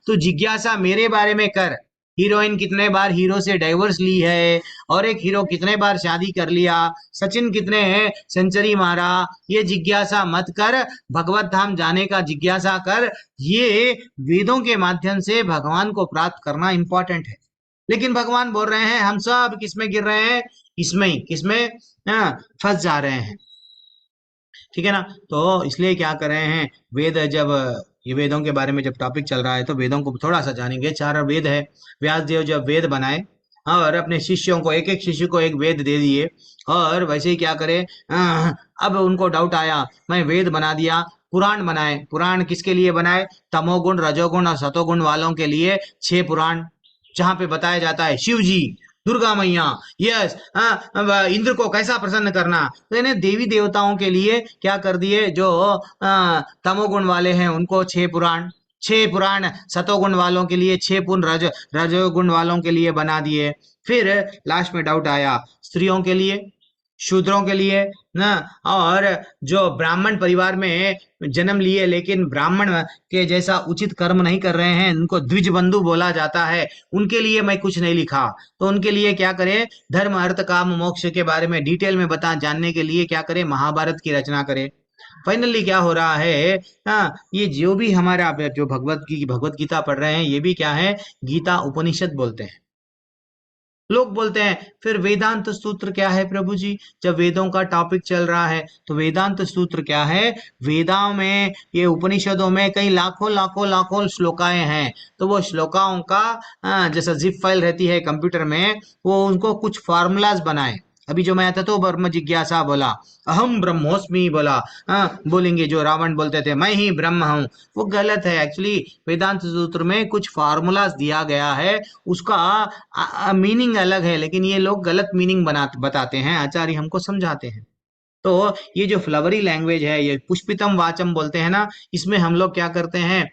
तू जिज्ञासा मेरे बारे में कर। हीरोइन कितने बार हीरो से डाइवोर्स ली है, और एक हीरो कितने बार शादी कर लिया, सचिन कितने सेंचुरी मारा, ये जिज्ञासा मत कर। भगवत धाम जाने का जिज्ञासा कर। ये वेदों के माध्यम से भगवान को प्राप्त करना इंपॉर्टेंट है। लेकिन भगवान बोल रहे हैं हम सब किसमें गिर रहे हैं? इसमें ही, किसमें? फंस जा रहे हैं। ठीक है ना? तो इसलिए क्या कर रहे हैं, वेद जब ये वेदों के बारे में जब टॉपिक चल रहा है तो वेदों को थोड़ा सा जानेंगे। 4 वेद है। व्यास देव जब वेद बनाए और अपने शिष्यों को, एक एक शिष्य को एक वेद दे दिए, और वैसे ही क्या करे, अब उनको डाउट आया, मैं वेद बना दिया, पुराण बनाए। पुराण किसके लिए बनाए? तमोगुण, रजोगुण और सतोगुण वालों के लिए 6 पुराण, जहां पे बताया जाता है शिव जी, दुर्गा मैया, यस, इंद्र को कैसा प्रसन्न करना। तो इन्हें देवी देवताओं के लिए क्या कर दिए? जो तमोगुण वाले हैं उनको 6 पुराण, सतोगुण वालों के लिए 6 पुराण, रजोगुण वालों के लिए बना दिए। फिर लास्ट में डाउट आया, स्त्रियों के लिए, शूद्रों के लिए ना, और जो ब्राह्मण परिवार में जन्म लिए लेकिन ब्राह्मण के जैसा उचित कर्म नहीं कर रहे हैं, उनको द्विज बंधु बोला जाता है, उनके लिए मैं कुछ नहीं लिखा। तो उनके लिए क्या करें? धर्म अर्थ काम मोक्ष के बारे में डिटेल में जानने के लिए क्या करें? महाभारत की रचना करें। फाइनली क्या हो रहा है, ये जो भी हमारा जो भगवत गीता पढ़ रहे हैं, ये भी क्या है? गीता उपनिषद बोलते हैं। लोग बोलते हैं फिर वेदांत सूत्र क्या है प्रभु जी? जब वेदों का टॉपिक चल रहा है तो वेदांत सूत्र क्या है? वेदाओं में, ये उपनिषदों में कई लाखों लाखों लाखों श्लोकाएं हैं। तो वो श्लोकाओं का जैसा जिप फाइल रहती है कंप्यूटर में, वो उनको कुछ फार्मूलाज बनाए, अभी जो मैं आता तो ब्रह्म जिज्ञासा बोला, अहम ब्रह्मोस्मि बोला, बोलेंगे जो रावण बोलते थे मैं ही ब्रह्म हूँ, वो गलत है। एक्चुअली वेदांत सूत्र में कुछ फार्मूलाज दिया गया है, उसका मीनिंग अलग है, लेकिन ये लोग गलत मीनिंग बताते हैं, आचार्य हमको समझाते हैं। तो ये जो फ्लवरी लैंग्वेज है, ये पुष्पितम वाचम बोलते हैं ना, इसमें हम लोग क्या करते हैं,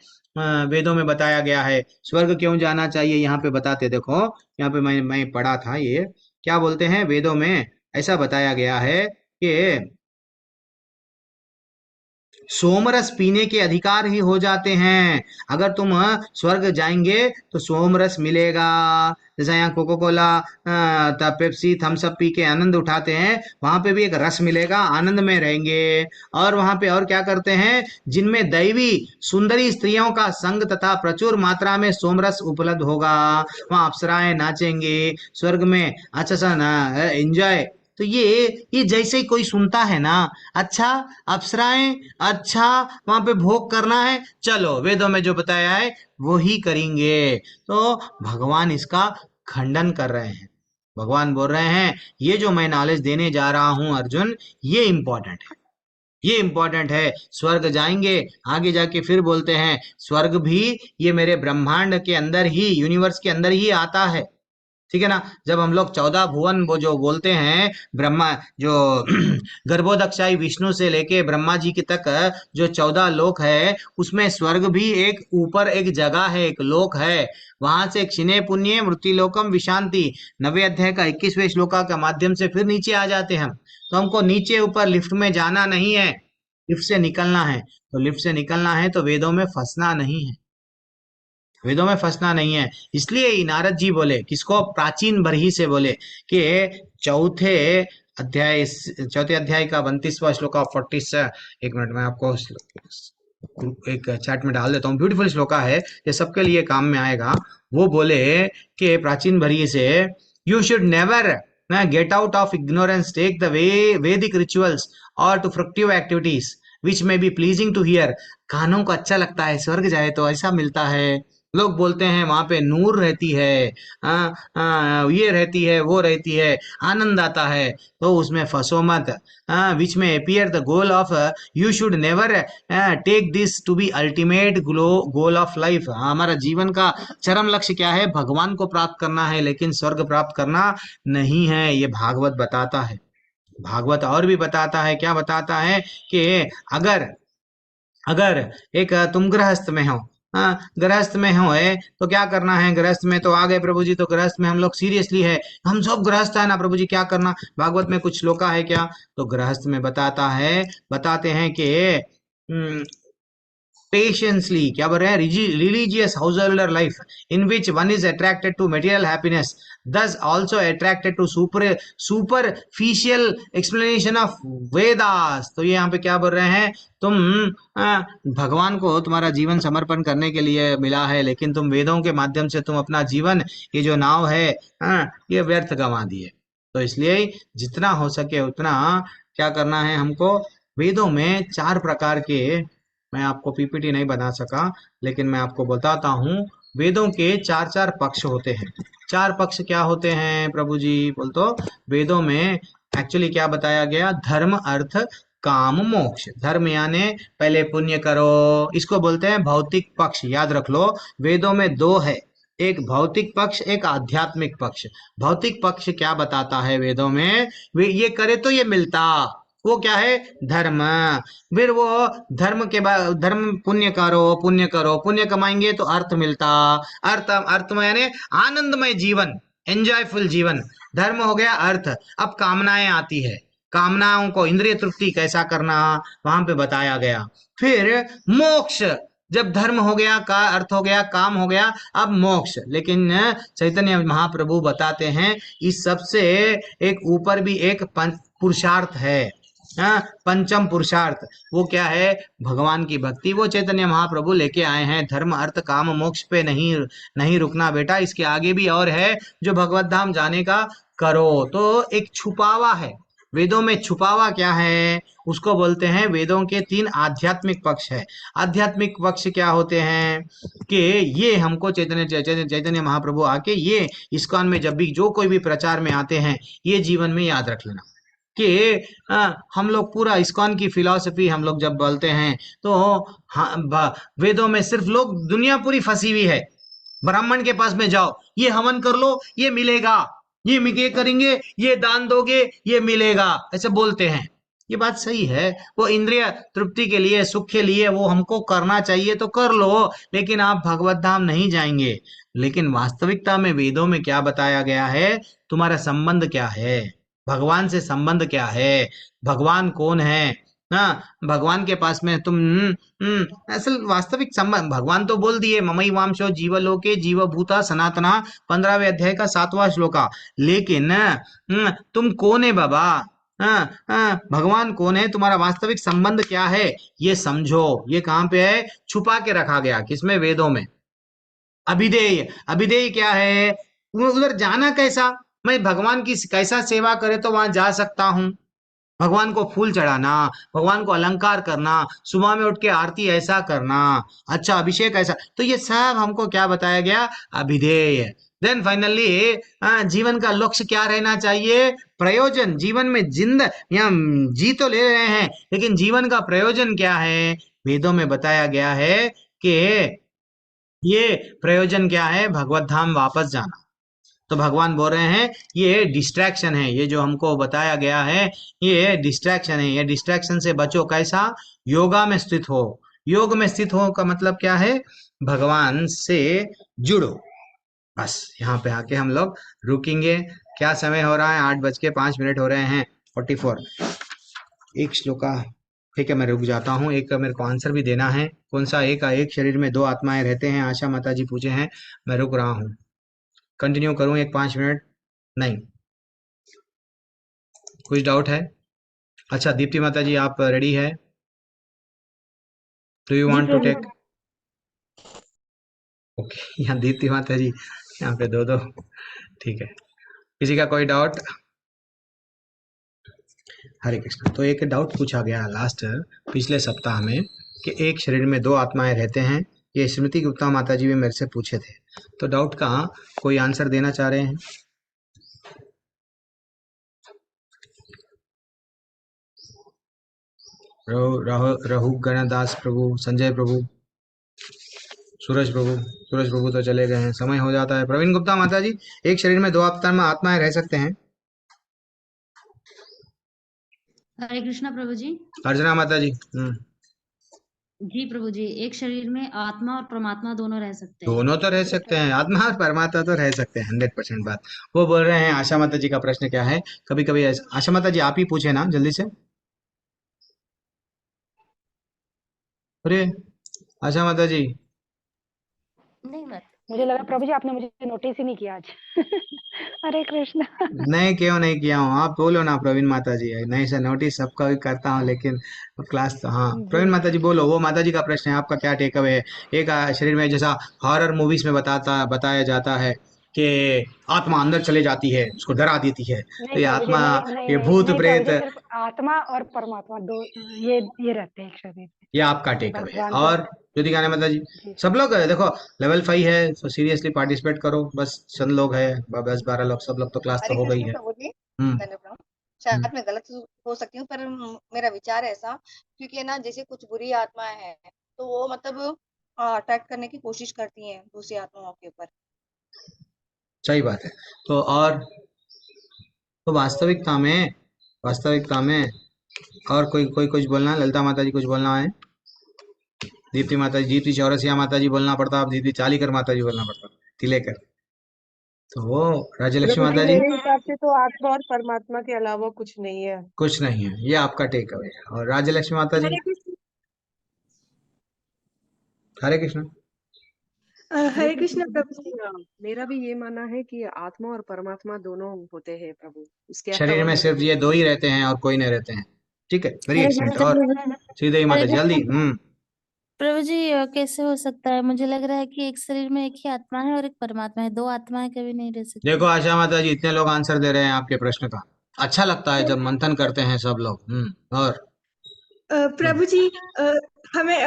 वेदों में बताया गया है स्वर्ग क्यों जाना चाहिए, यहाँ पे बताते देखो, यहाँ पे मैं पढ़ा था, ये क्या बोलते हैं वेदों में, ऐसा बताया गया है कि सोमरस पीने के अधिकार ही हो जाते हैं। अगर तुम स्वर्ग जाएंगे तो सोमरस मिलेगा। जैसे यहाँ Coca Cola, Pepsi, Thums Up पी के आनंद उठाते हैं, वहां पे भी एक रस मिलेगा, आनंद में रहेंगे। और वहां पे और क्या करते हैं, जिनमें दैवी सुंदरी स्त्रियों का संग तथा प्रचुर मात्रा में सोमरस उपलब्ध होगा, वहां अप्सराएं नाचेंगे स्वर्ग में, अच्छा सा ना एंजॉय। तो ये जैसे ही कोई सुनता है ना, अच्छा अप्सराएं, अच्छा वहां पे भोग करना है, चलो वेदों में जो बताया है वो ही करेंगे। तो भगवान इसका खंडन कर रहे हैं। भगवान बोल रहे हैं ये जो मैं नॉलेज देने जा रहा हूं अर्जुन, ये इंपॉर्टेंट है, ये इंपॉर्टेंट है। स्वर्ग जाएंगे, आगे जाके फिर बोलते हैं स्वर्ग भी ये मेरे ब्रह्मांड के अंदर ही, यूनिवर्स के अंदर ही आता है, ठीक है ना। जब हम लोग 14 भुवन वो जो बोलते हैं, ब्रह्मा जो गर्भोदक्षाई विष्णु से लेके ब्रह्मा जी की तक जो 14 लोक है, उसमें स्वर्ग भी एक ऊपर एक जगह है, एक लोक है। वहां से क्षिणे पुण्य मृत्युलोकम विशांति, 9वें अध्याय का 21वें श्लोका के माध्यम से फिर नीचे आ जाते हैं हम। तो हमको नीचे ऊपर लिफ्ट में जाना नहीं है, लिफ्ट से निकलना है। तो लिफ्ट से निकलना है तो वेदों में फंसना नहीं है, वेदों में फंसना नहीं है। इसलिए ही नारद जी बोले, किसको, प्राचीन बरही से बोले कि चौथे चौथे अध्याय का 32वां श्लोक ऑफ 40 से, एक मिनट में आपको एक चैट में डाल देता हूँ, ब्यूटीफुल श्लोका है, ये सबके लिए काम में आएगा। वो बोले कि प्राचीन बरही से, you should never get out of ignorance, take the Vedic rituals और टू फ्रक्टिव एक्टिविटीज विच में बी प्लीजिंग टू हियर। कानों को अच्छा लगता है, स्वर्ग जाए तो ऐसा मिलता है। लोग बोलते हैं वहां पे नूर रहती है, ये रहती है, वो रहती है, आनंद आता है, तो उसमें फंसो मत। विच में appear the goal of, you should never take this to be ultimate goal of life. हमारा जीवन का चरम लक्ष्य क्या है, भगवान को प्राप्त करना है, लेकिन स्वर्ग प्राप्त करना नहीं है, ये भागवत बताता है। भागवत और भी बताता है, क्या बताता है कि अगर अगर एक तुम गृहस्थ में हो, गृहस्थ में हो है तो क्या करना है, गृहस्थ में तो आ गए प्रभु जी, तो गृहस्थ में हम लोग सीरियसली है, हम सब गृहस्थ है ना प्रभु जी, क्या करना। भागवत में कुछ श्लोका है क्या, तो गृहस्थ में बताता है, बताते हैं कि patiently, क्या बोल रहे हैं, religious householder life in which one is attracted to material happiness, thus also attracted to superficial explanation of Vedas। तो ये यहाँ पे क्या बोल रहे हैं, तुम भगवान को तुम्हारा जीवन समर्पण करने के लिए मिला है, लेकिन तुम वेदों के माध्यम से तुम अपना जीवन, ये जो नाव है, ये व्यर्थ गंवा दिए। तो इसलिए जितना हो सके उतना क्या करना है हमको, वेदों में 4 प्रकार के, मैं आपको पीपीटी नहीं बना सका, लेकिन मैं आपको बताता हूँ, वेदों के 4 पक्ष होते हैं। 4 पक्ष क्या होते हैं प्रभु जी, बोल तो वेदों में एक्चुअली क्या बताया गया, धर्म अर्थ काम मोक्ष। धर्म यानी पहले पुण्य करो, इसको बोलते हैं भौतिक पक्ष, याद रख लो। वेदों में 2 है, एक भौतिक पक्ष, एक आध्यात्मिक पक्ष। भौतिक पक्ष क्या बताता है वेदों में, वे ये करे तो ये मिलता, वो क्या है, धर्म। फिर वो धर्म के बाद धर्म, पुण्य करो, पुण्य करो, पुण्य कमाएंगे तो अर्थ मिलता, अर्थ में यानी आनंदमय जीवन, एंजॉयफुल जीवन। धर्म हो गया अर्थ। अब कामनाएं आती है, कामनाओं को इंद्रिय तृप्ति कैसा करना, वहां पे बताया गया। फिर मोक्ष, जब धर्म हो गया, का अर्थ हो गया, काम हो गया, अब मोक्ष। लेकिन चैतन्य महाप्रभु बताते हैं इस सबसे एक ऊपर भी एक पुरुषार्थ है, पंचम पुरुषार्थ। वो क्या है, भगवान की भक्ति। वो चैतन्य महाप्रभु लेके आए हैं, धर्म अर्थ काम मोक्ष पे नहीं नहीं रुकना बेटा, इसके आगे भी और है, जो भगवत धाम जाने का करो। तो एक छुपावा है, वेदों में छुपा हुआ क्या है, उसको बोलते हैं वेदों के 3 आध्यात्मिक पक्ष है। आध्यात्मिक पक्ष क्या होते हैं कि ये हमको चैतन्य महाप्रभु आके ये इस्कॉन में जब भी जो कोई भी प्रचार में आते हैं, ये जीवन में याद रख लेना कि हम लोग पूरा इस्कॉन की फिलॉसफी हम लोग जब बोलते हैं तो हाँ, वेदों में सिर्फ लोग दुनिया पूरी फंसी हुई है। ब्राह्मण के पास में जाओ, ये हवन कर लो, ये मिलेगा, ये करेंगे, ये दान दोगे, ये मिलेगा, ऐसे बोलते हैं। ये बात सही है, वो इंद्रिय तृप्ति के लिए, सुख के लिए वो हमको करना चाहिए तो कर लो, लेकिन आप भगवत धाम नहीं जाएंगे। लेकिन वास्तविकता में वेदों में क्या बताया गया है, तुम्हारा संबंध क्या है, भगवान से संबंध क्या है, भगवान कौन है। हाँ, भगवान के पास में तुम असल वास्तविक संबंध, भगवान तो बोल दिए ममई वांशो जीवलोके जीवभूता सनातना, 15वें अध्याय का 7वां श्लोका। लेकिन तुम कौन है बाबा, भगवान कौन है, तुम्हारा वास्तविक संबंध क्या है, ये समझो। ये कहाँ पे है, छुपा के रखा गया, किसमें, वेदों में। अभिधेय, अभिधेय क्या है, उधर जाना कैसा, मैं भगवान की कैसा सेवा करे तो वहां जा सकता हूँ। भगवान को फूल चढ़ाना, भगवान को अलंकार करना, सुबह में उठ के आरती ऐसा करना, अच्छा अभिषेक ऐसा, तो ये सब हमको क्या बताया गया, अभिधेय। देन फाइनली जीवन का लक्ष्य क्या रहना चाहिए, प्रयोजन, जीवन में यहाँ जी तो ले रहे हैं, लेकिन जीवन का प्रयोजन क्या है, वेदों में बताया गया है कि ये प्रयोजन क्या है, भगवत धाम वापस जाना। तो भगवान बोल रहे हैं ये डिस्ट्रैक्शन है, ये जो हमको बताया गया है ये डिस्ट्रैक्शन है, ये डिस्ट्रैक्शन से बचो, कैसा, योगा में स्थित हो। योग में स्थित हो का मतलब क्या है, भगवान से जुड़ो। बस यहाँ पे आके हम लोग रुकेंगे। क्या समय हो रहा है, 8:05 हो रहे हैं, 44। एक श्लोका, ठीक है मैं रुक जाता हूँ। एक मेरे को आंसर भी देना है, कौन सा, एक शरीर में 2 आत्माएं रहते हैं, आशा माता जी पूछे हैं, मैं रुक रहा हूँ। कंटिन्यू करूँ एक 5 मिनट, नहीं, कुछ डाउट है। अच्छा दीप्ति माता जी आप रेडी है, do you want to take, okay. यहाँ दीप्ति माता जी, यहाँ पे दो, ठीक है। किसी का कोई डाउट, हरे कृष्ण। तो एक डाउट पूछा गया लास्ट पिछले सप्ताह में कि एक शरीर में 2 आत्माएं रहते हैं, ये स्मृति गुप्ता माता जी भी मेरे से पूछे थे। तो डाउट का कोई आंसर देना चाह रहे हैं, रहु गणदास प्रभु, संजय प्रभु, सूरज प्रभु तो चले गए हैं, समय हो जाता है। प्रवीण गुप्ता माता जी, एक शरीर में 2 आत्माएं रह सकते हैं। हरे कृष्णा प्रभु जी। अर्चना माता जी, जी प्रभु जी, एक शरीर में आत्मा और परमात्मा दोनों रह सकते हैं। दोनों तो रह सकते हैं, आत्मा और परमात्मा तो रह सकते हैं, 100% बात वो बोल रहे हैं। आशा माता जी का प्रश्न क्या है, कभी कभी आशा माता जी आप ही पूछे ना जल्दी से। अरे आशा माता जी, नहीं मत, मुझे लगा प्रभु जी आपने मुझे नोटिस ही नहीं किया आज। हरे कृष्णा। नहीं क्यों नहीं किया हूँ, आप बोलो ना प्रवीण माता जी, नहीं से नोटिस सबका भी करता हूँ, लेकिन क्लास तो, हाँ प्रवीण माता जी बोलो, वो माता जी का प्रश्न है, आपका क्या टेक अवे है। एक शरीर में, जैसा हॉरर मूवीज में बताया जाता है कि आत्मा अंदर चले जाती है, उसको डरा देती है, तो नहीं ये प्रभु जी, आत्मा, नहीं नहीं ये नहीं भूत नहीं प्रभु प्रेत, जी, सिर्फ आत्मा और परमात्मा दो ये रहते हैं एक शरीर में। ये आपका टेक अवे है। भगवान और को ज्योति गाने माता जी, जी सब लोग देखो लेवल 5 है, तो सीरियसली पार्टिसिपेट करो, बस चंद लोग है, 10-12 लोग, सब लोग तो क्लास तो हरे हो गई कृष्ण है। प्रभु जी, हम्म धन्यवाद। हम्म। शायद मैं गलत हो सकती हूँ, पर मेरा विचार है ऐसा, क्योंकि है ना, जैसे कुछ बुरी आत्माएं हैं तो वो मतलब अट्रैक्ट करने की कोशिश करती हैं दूसरी आत्माओं के ऊपर। सही बात है। तो और तो वास्तविकता में और कोई कोई कुछ बोलना है, ललिता माता जी कुछ बोलना है, दीप्ति माता जी, दीप्ति चौरसिया माता जी बोलना पड़ता, अब दीप्ति चालीकर माता जी बोलना पड़ता, तिलेकर, तो वो राज्यलक्ष्मी प्रभु जी माता जी, मेरे हिसाब से तो आत्मा और परमात्मा के अलावा कुछ नहीं है। कुछ नहीं है, ये आपका टेक अवे है। और राज्यलक्ष्मी माता जी, हरे कृष्ण। हरे कृष्ण। हरे कृष्ण प्रभु जी। मेरा भी ये मानना है कि आत्मा और परमात्मा दोनों होते हैं प्रभु, इसके शरीर अलावा में मुझे सिर्फ ये 2 ही रहते हैं और कोई नहीं रहते हैं, ठीक है, वेरी हरे एक्सलेंट। कृष्ण और प्रभु जी। श्रीदेवी माता हरे जी जल्दी, कृष्ण प्रभु जी, कैसे हो सकता है? मुझे लग रहा है कि एक शरीर में एक ही आत्मा है और एक परमात्मा है, 2 आत्माएं कभी नहीं रह सकती। देखो आशा माता जी, इतने लोग आंसर दे रहे हैं आपके प्रश्न का, अच्छा लगता है जब मंथन करते हैं सब लोग। और प्रभु जी, हमें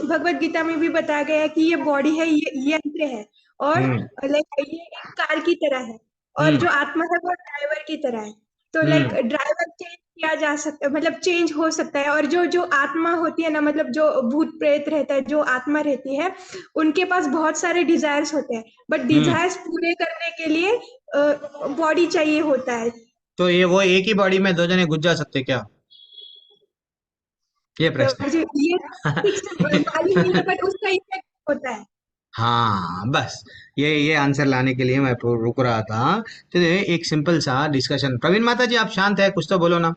भगवत गीता में भी बताया गया है कि ये बॉडी है, ये यंत्र है, और हम्म लाइक ये एक कार की तरह है, और हम्म जो आत्मा है वो ड्राइवर की तरह है। तो लाइक हम्म ड्राइवर चेंज किया जा सकता, मतलब चेंज हो सकता है, और जो जो आत्मा होती है ना, मतलब जो भूत प्रेत रहता है, जो आत्मा रहती है, उनके पास बहुत सारे डिजायर्स होते हैं, बट हम्म डिजायर्स पूरे करने के लिए बॉडी चाहिए होता है। तो ये वो एक ही बॉडी में 2 जने घुस जा सकते क्या? ये प्रश्न प्रभु जी, ये फिक्स मालूम नहीं है, बट उसका इफेक्ट होता है। हाँ, बस ये आंसर लाने के लिए मैं रुक रहा था। तो ये एक सिंपल सा डिस्कशन। प्रवीण माता जी आप शांत है, कुछ तो बोलो ना।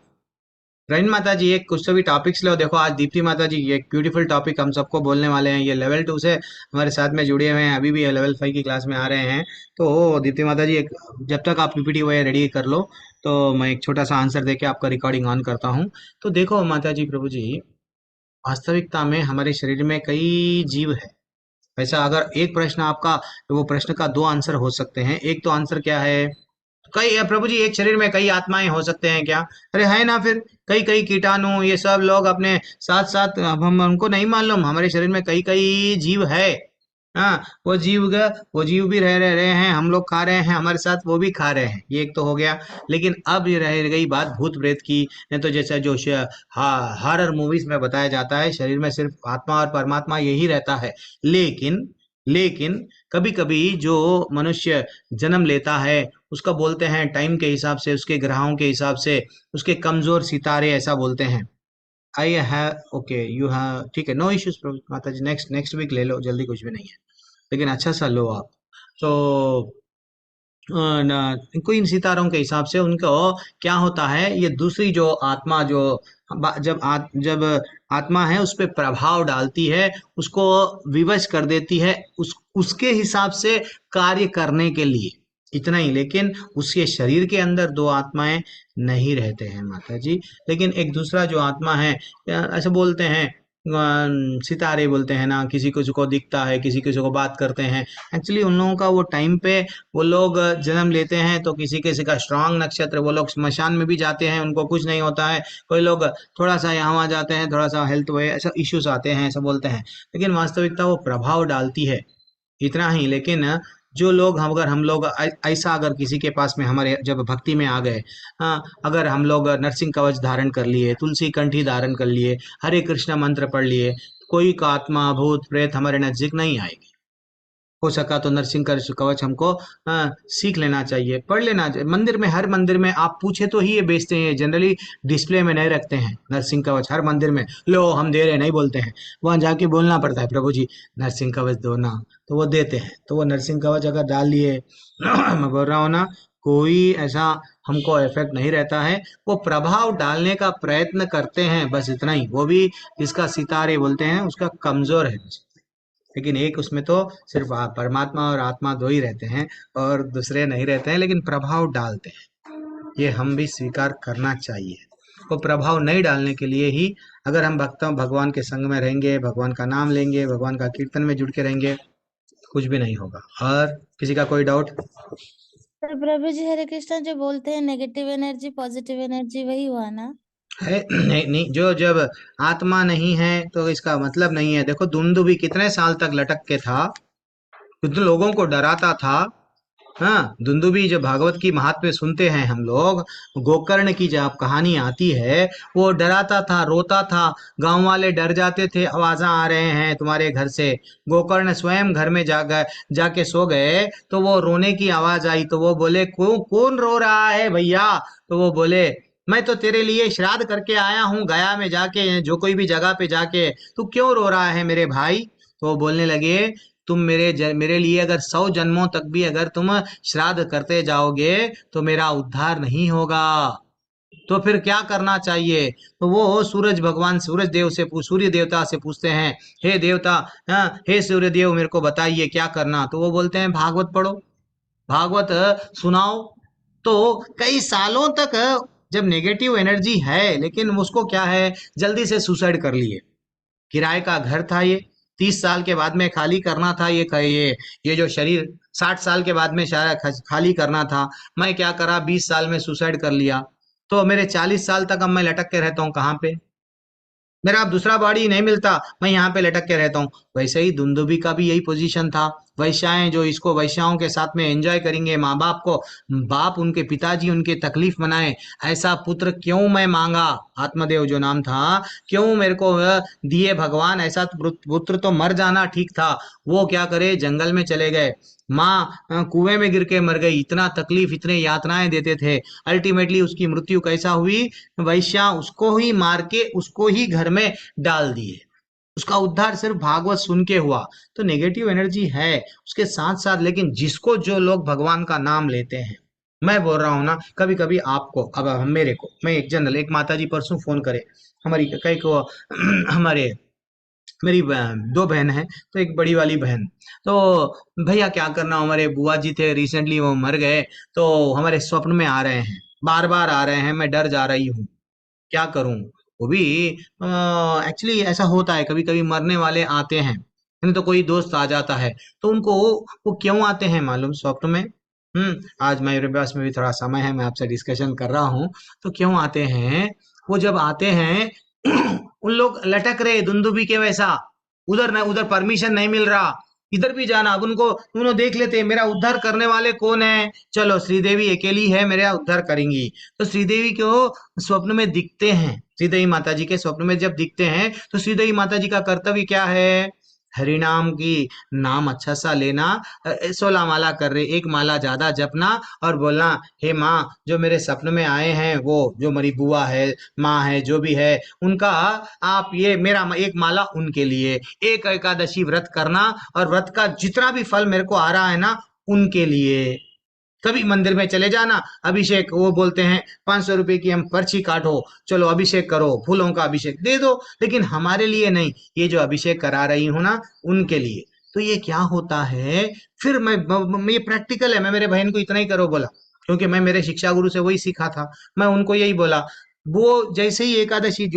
प्रवीण माता जी एक कुछ तो भी टॉपिक्स लो। देखो आज दीप्ति माता जी ये एक ब्यूटीफुल टॉपिक हम सबको बोलने वाले हैं। ये लेवल 2 से हमारे साथ में जुड़े हुए हैं, अभी भी ये लेवल 5 की क्लास में आ रहे हैं। तो दीप्ति माता जी एक, जब तक आप पीपीटी वो रेडी कर लो तो मैं एक छोटा सा आंसर देके आपका रिकॉर्डिंग ऑन करता हूँ। तो देखो माता जी, प्रभु जी, वास्तविकता में हमारे शरीर में कई जीव है। वैसा अगर एक प्रश्न आपका, तो वो प्रश्न का 2 आंसर हो सकते हैं। एक तो आंसर क्या है, कई प्रभु जी एक शरीर में कई आत्माएं हो सकते हैं क्या? अरे है ना, फिर कई कई कीटाणु ये सब लोग अपने साथ साथ, अब हम उनको नहीं मालूम, हमारे शरीर में कई कई जीव है। हाँ, वो जीव भी रह रहे हैं, हम लोग खा रहे हैं, हमारे साथ वो भी खा रहे हैं, ये एक तो हो गया। लेकिन अब ये रह गई बात भूत प्रेत की। नहीं तो जैसा जो हॉरर मूवीज में बताया जाता है, शरीर में सिर्फ आत्मा और परमात्मा यही रहता है। लेकिन लेकिन कभी कभी जो मनुष्य जन्म लेता है, उसका बोलते हैं टाइम के हिसाब से, उसके ग्रहों के हिसाब से, उसके कमजोर सितारे ऐसा बोलते हैं। I have okay you have, ठीक है, नो इश्यूज माता जी, नेक्स्ट नेक्स्ट वीक ले लो, जल्दी कुछ भी नहीं है, लेकिन अच्छा सा लो आप। तो इनको इन सितारों के हिसाब से उनको क्या होता है, ये दूसरी जो आत्मा जो जब आत्मा है उस पर प्रभाव डालती है, उसको विवश कर देती है, उसके हिसाब से कार्य करने के लिए, इतना ही। लेकिन उसके शरीर के अंदर 2 आत्माएं नहीं रहते हैं माता जी। लेकिन एक दूसरा जो आत्मा है, ऐसे बोलते हैं, सितारे बोलते हैं ना, किसी किसी को दिखता है, किसी किसी को बात करते हैं। एक्चुअली उन लोगों का वो टाइम पे वो लोग जन्म लेते हैं, तो किसी किसी का स्ट्रांग नक्षत्र, वो लोग स्मशान में भी जाते हैं, उनको कुछ नहीं होता है। कोई लोग थोड़ा सा यहाँ वहाँ जाते हैं, थोड़ा सा हेल्थ वो ऐसा इश्यूज आते हैं, ऐसा बोलते हैं। लेकिन वास्तविकता वो प्रभाव डालती है, इतना ही। लेकिन जो लोग अगर हम लोग ऐसा अगर किसी के पास में हमारे जब भक्ति में आ गए, अगर हम लोग नरसिंह कवच धारण कर लिए, तुलसी कंठी धारण कर लिए, हरे कृष्ण मंत्र पढ़ लिए, कोई का आत्मा भूत प्रेत हमारे नजदीक नहीं आएगी। हो सका तो नरसिंह कवच हमको सीख लेना चाहिए, पढ़ लेना चाहिए। मंदिर में, हर मंदिर में आप पूछे तो ही ये बेचते हैं, जनरली डिस्प्ले में नहीं रखते हैं नरसिंह कवच। हर मंदिर में लो हम दे रहे हैं नहीं बोलते हैं, वहां जाके बोलना पड़ता है, प्रभु जी नरसिंह कवच दो ना, तो वो देते हैं। तो वो नरसिंह कवच अगर डाल लिए मैं बोल रहा हूँ ना, कोई ऐसा हमको इफेक्ट नहीं रहता है। वो प्रभाव डालने का प्रयत्न करते हैं, बस इतना ही। वो भी जिसका सितारे बोलते हैं उसका कमजोर है। लेकिन एक उसमें तो सिर्फ परमात्मा और आत्मा 2 ही रहते हैं, और दूसरे नहीं रहते हैं, लेकिन प्रभाव डालते हैं। ये हम भी स्वीकार करना चाहिए। वो प्रभाव नहीं डालने के लिए ही, अगर हम भक्तों भगवान के संग में रहेंगे, भगवान का नाम लेंगे, भगवान का कीर्तन में जुड़ के रहेंगे, कुछ भी नहीं होगा। और किसी का कोई डाउट? तो प्रभु जी हरे कृष्णा, जो बोलते हैं नेगेटिव एनर्जी पॉजिटिव एनर्जी, वही हुआ ना? है नहीं नहीं, जो जब आत्मा नहीं है तो इसका मतलब नहीं है। देखो दुंदु भी कितने साल तक लटक के था, कितने लोगों को डराता था। हाँ, दुंदुभी जब भागवत की महात्म्य सुनते हैं हम लोग, गोकर्ण की जब कहानी आती है, वो डराता था, रोता था, गांव वाले डर जाते थे, आवाजा आ रहे हैं तुम्हारे घर से। गोकर्ण स्वयं घर में जाके सो गए, तो वो रोने की आवाज आई, तो वो बोले कौन रो रहा है भैया? तो वो बोले मैं तो तेरे लिए श्राद्ध करके आया हूँ, गया में जाके, जो कोई भी जगह पे जाके, तू क्यों रो रहा है मेरे भाई? तो वो बोलने लगे तुम मेरे लिए अगर 100 जन्मों तक भी अगर तुम श्राद्ध करते जाओगे तो मेरा उद्धार नहीं होगा। तो फिर क्या करना चाहिए? तो वो सूरज भगवान, सूर्य देवता से पूछते हैं, हे देवता, हे सूर्य देव, मेरे को बताइए क्या करना। तो वो बोलते हैं भागवत पढ़ो, भागवत सुनाओ। तो कई सालों तक जब नेगेटिव एनर्जी है, लेकिन उसको क्या है, जल्दी से सुसाइड कर लिए। किराए का घर था ये, 30 साल के बाद में खाली करना था ये जो शरीर, 60 साल के बाद में शायद खाली करना था। मैं क्या करा, 20 साल में सुसाइड कर लिया। तो मेरे 40 साल तक अब मैं लटक के रहता हूँ कहाँ पे? मेरा अब दूसरा बॉडी नहीं मिलता, मैं यहाँ पे लटक के रहता हूँ। वैसे ही दुंदुभी का भी यही पोजीशन था। वैश्याएं जो इसको वैश्याओं के साथ में एंजॉय करेंगे, माँ बाप को, बाप उनके पिताजी उनके तकलीफ बनाए, ऐसा पुत्र क्यों मैं मांगा? आत्मदेव जो नाम था, क्यों मेरे को दिए भगवान? ऐसा तो पुत्र तो मर जाना ठीक था। वो क्या करे, जंगल में चले गए। माँ कुएं में गिर के मर गई। इतना तकलीफ, इतने यातनाएं देते थे। अल्टीमेटली उसकी मृत्यु कैसा हुई? वैश्या उसको ही मार के उसको ही घर में डाल दिए। उसका उद्धार सिर्फ भागवत सुन के हुआ। तो नेगेटिव एनर्जी है उसके साथ साथ, लेकिन जिसको जो लोग भगवान का नाम लेते हैं, मैं बोल रहा हूँ ना, कभी कभी आपको, अब हम मेरे को, मैं एक जनरल, एक माता जी परसों फोन करे, हमारी कई को हमारे, मेरी दो बहन है, तो एक बड़ी वाली बहन, तो भैया क्या करना, हमारे बुआ जी थे रिसेंटली, वो मर गए, तो हमारे स्वप्न में आ रहे हैं, बार बार आ रहे हैं, मैं डर जा रही हूँ, क्या करूं? वो भी एक्चुअली ऐसा होता है, कभी कभी मरने वाले आते हैं, नहीं तो कोई दोस्त आ जाता है। तो उनको वो क्यों आते हैं मालूम? स्वप्न में। आज मेरे पास में भी थोड़ा समय है, मैं आपसे डिस्कशन कर रहा हूँ। तो क्यों आते हैं? वो जब आते हैं उन लोग लटक रहे दुंदुभी के वैसा, उधर न उधर परमिशन नहीं मिल रहा, इधर भी जाना। अब उनको उन्होंने देख लेते हैं, मेरा उद्धार करने वाले कौन है? चलो श्रीदेवी अकेली है, मेरा उद्धार करेंगी। तो श्रीदेवी को स्वप्न में दिखते हैं, श्रीदेवी माता जी के स्वप्न में जब दिखते हैं, तो श्रीदेवी माता जी का कर्तव्य क्या है? हरिनाम की नाम अच्छा सा लेना, 16 माला कर रहे, एक माला ज्यादा जपना और बोलना, हे माँ, जो मेरे सपन में आए हैं, वो जो मेरी बुआ है, माँ है, जो भी है, उनका आप ये मेरा एक माला उनके लिए, एक एकादशी व्रत करना, और व्रत का जितना भी फल मेरे को आ रहा है ना, उनके लिए। कभी मंदिर में चले जाना, अभिषेक, वो बोलते हैं 500 रुपए की हम पर्ची काटो, चलो अभिषेक करो, फूलों का अभिषेक दे दो, लेकिन हमारे लिए नहीं, ये जो अभिषेक करा रही हूँ ना, उनके लिए। तो ये क्या होता है? फिर ये प्रैक्टिकल है, मैं मेरे बहन को इतना ही करो बोला, क्योंकि मैं मेरे शिक्षा गुरु से वही सीखा था। मैं उनको यही बोला। वो जैसे ही एकादशी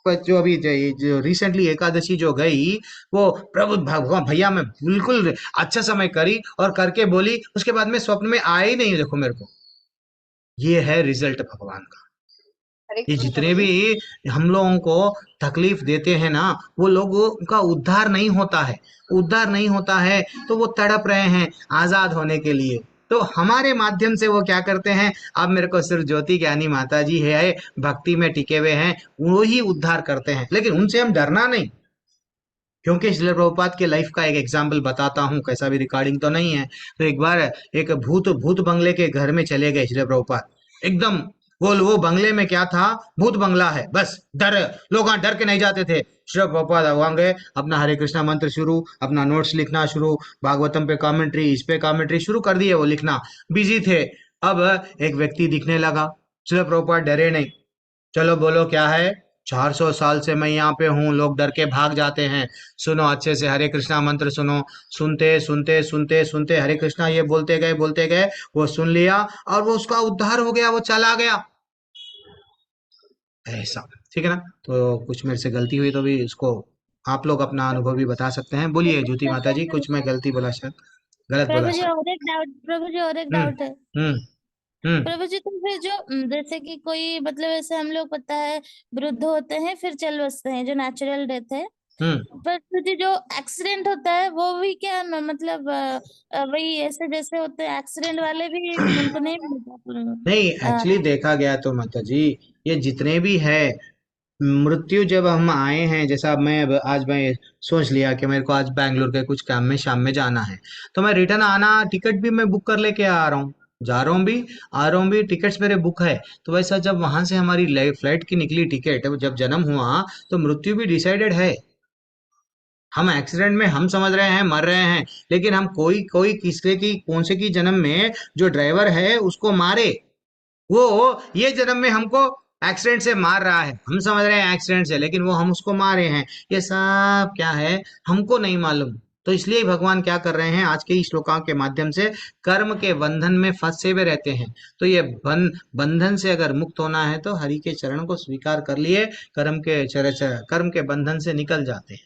पर जो अभी जो रिसेंटली एकादशी जो गई, वो प्रभु भगवान भैया, मैं बिल्कुल अच्छा समय करी और करके बोली, उसके बाद में स्वप्न में आए ही नहीं, देखो मेरे को। ये है रिजल्ट भगवान का। हरे ये कृष्ण जितने प्रभु भी जी। हम लोगों को तकलीफ देते हैं ना, वो लोगों का उद्धार नहीं होता है। उद्धार नहीं होता है तो वो तड़प रहे हैं आजाद होने के लिए। तो हमारे माध्यम से वो क्या करते हैं? अब मेरे को सिर्फ ज्योति ज्ञानी माता जी है, भक्ति में टिके हुए हैं, वो ही उद्धार करते हैं, लेकिन उनसे हम डरना नहीं। क्योंकि श्रील प्रभुपाद के लाइफ का एक एग्जाम्पल बताता हूँ, कैसा भी रिकॉर्डिंग तो नहीं है। तो एक बार एक भूत भूत बंगले के घर में चले गए श्रील प्रभुपाद, एकदम। वो बंगले में क्या था? भूत बंगला है, बस डर, लोग वहां डर के नहीं जाते थे। श्रील प्रभुपाद वहां गए, अपना हरे कृष्णा मंत्र शुरू, अपना नोट्स लिखना शुरू, भागवतम पे कमेंट्री, इस पे कमेंट्री शुरू कर दिए, वो लिखना बिजी थे। अब एक व्यक्ति दिखने लगा, श्रील प्रभुपाद डरे नहीं, चलो बोलो क्या है? 400 साल से मैं यहाँ पे हूँ, लोग डर के भाग जाते हैं, सुनो अच्छे से हरे कृष्णा मंत्र सुनो। सुनते सुनते सुनते सुनते हरे कृष्णा ये बोलते गए, वो सुन लिया, और वो उसका उद्धार हो गया, वो चला गया। ऐसा, ठीक है ना? तो कुछ मेरे से गलती हुई तो भी उसको आप लोग अपना अनुभव भी बता सकते हैं। बोलिए ज्योति माता जी, कुछ मैं गलती बोला शायद, गलत बोला प्रभु जी शायद। और एक डाउट, प्रभु जी और एक हम्म। डाउट है। हम्म। हम्म। प्रभु जी, तो फिर जो जैसे कि कोई मतलब ऐसे हम लोग पता है वृद्ध होते हैं फिर चल बसते हैं, जो नेचुरल डेथ है, हम्म। पर प्रभु जी जो एक्सीडेंट होता है वो भी क्या मतलब वही ऐसे जैसे होते हैं एक्सीडेंट वाले भी उनको नहीं नहीं, मिलता? एक्चुअली देखा गया तो माता जी, ये जितने भी है, मृत्यु जब हम आए हैं, जैसा अब मैं, अब आज मैं सोच लिया कि मेरे को आज बैंगलोर के कुछ काम में शाम में जाना है, तो मैं रिटर्न आना टिकट भी मैं बुक कर लेके आ रहा हूँ, जा रहा हूँ भी, आ रहा हूँ भी, टिकट्स मेरे बुक है। तो वैसा जब वहां से हमारी फ्लाइट की निकली टिकट, जब जन्म हुआ, तो मृत्यु भी डिसाइडेड है। हम एक्सीडेंट में हम समझ रहे हैं मर रहे हैं, लेकिन हम कोई कोई किसके की कौन से की जन्म में जो ड्राइवर है उसको मारे, वो ये जन्म में हमको एक्सीडेंट से मार रहा है, हम समझ रहे हैं एक्सीडेंट से, लेकिन वो हम उसको मारे हैं। ये सब क्या है, हमको नहीं मालूम। तो इसलिए ही भगवान क्या कर रहे हैं आज के इस श्लोकों के माध्यम से, कर्म के बंधन में फंसे हुए रहते हैं, तो ये बंधन से अगर मुक्त होना है तो हरि के चरण को स्वीकार कर लिए, कर्म के बंधन से निकल जाते हैं।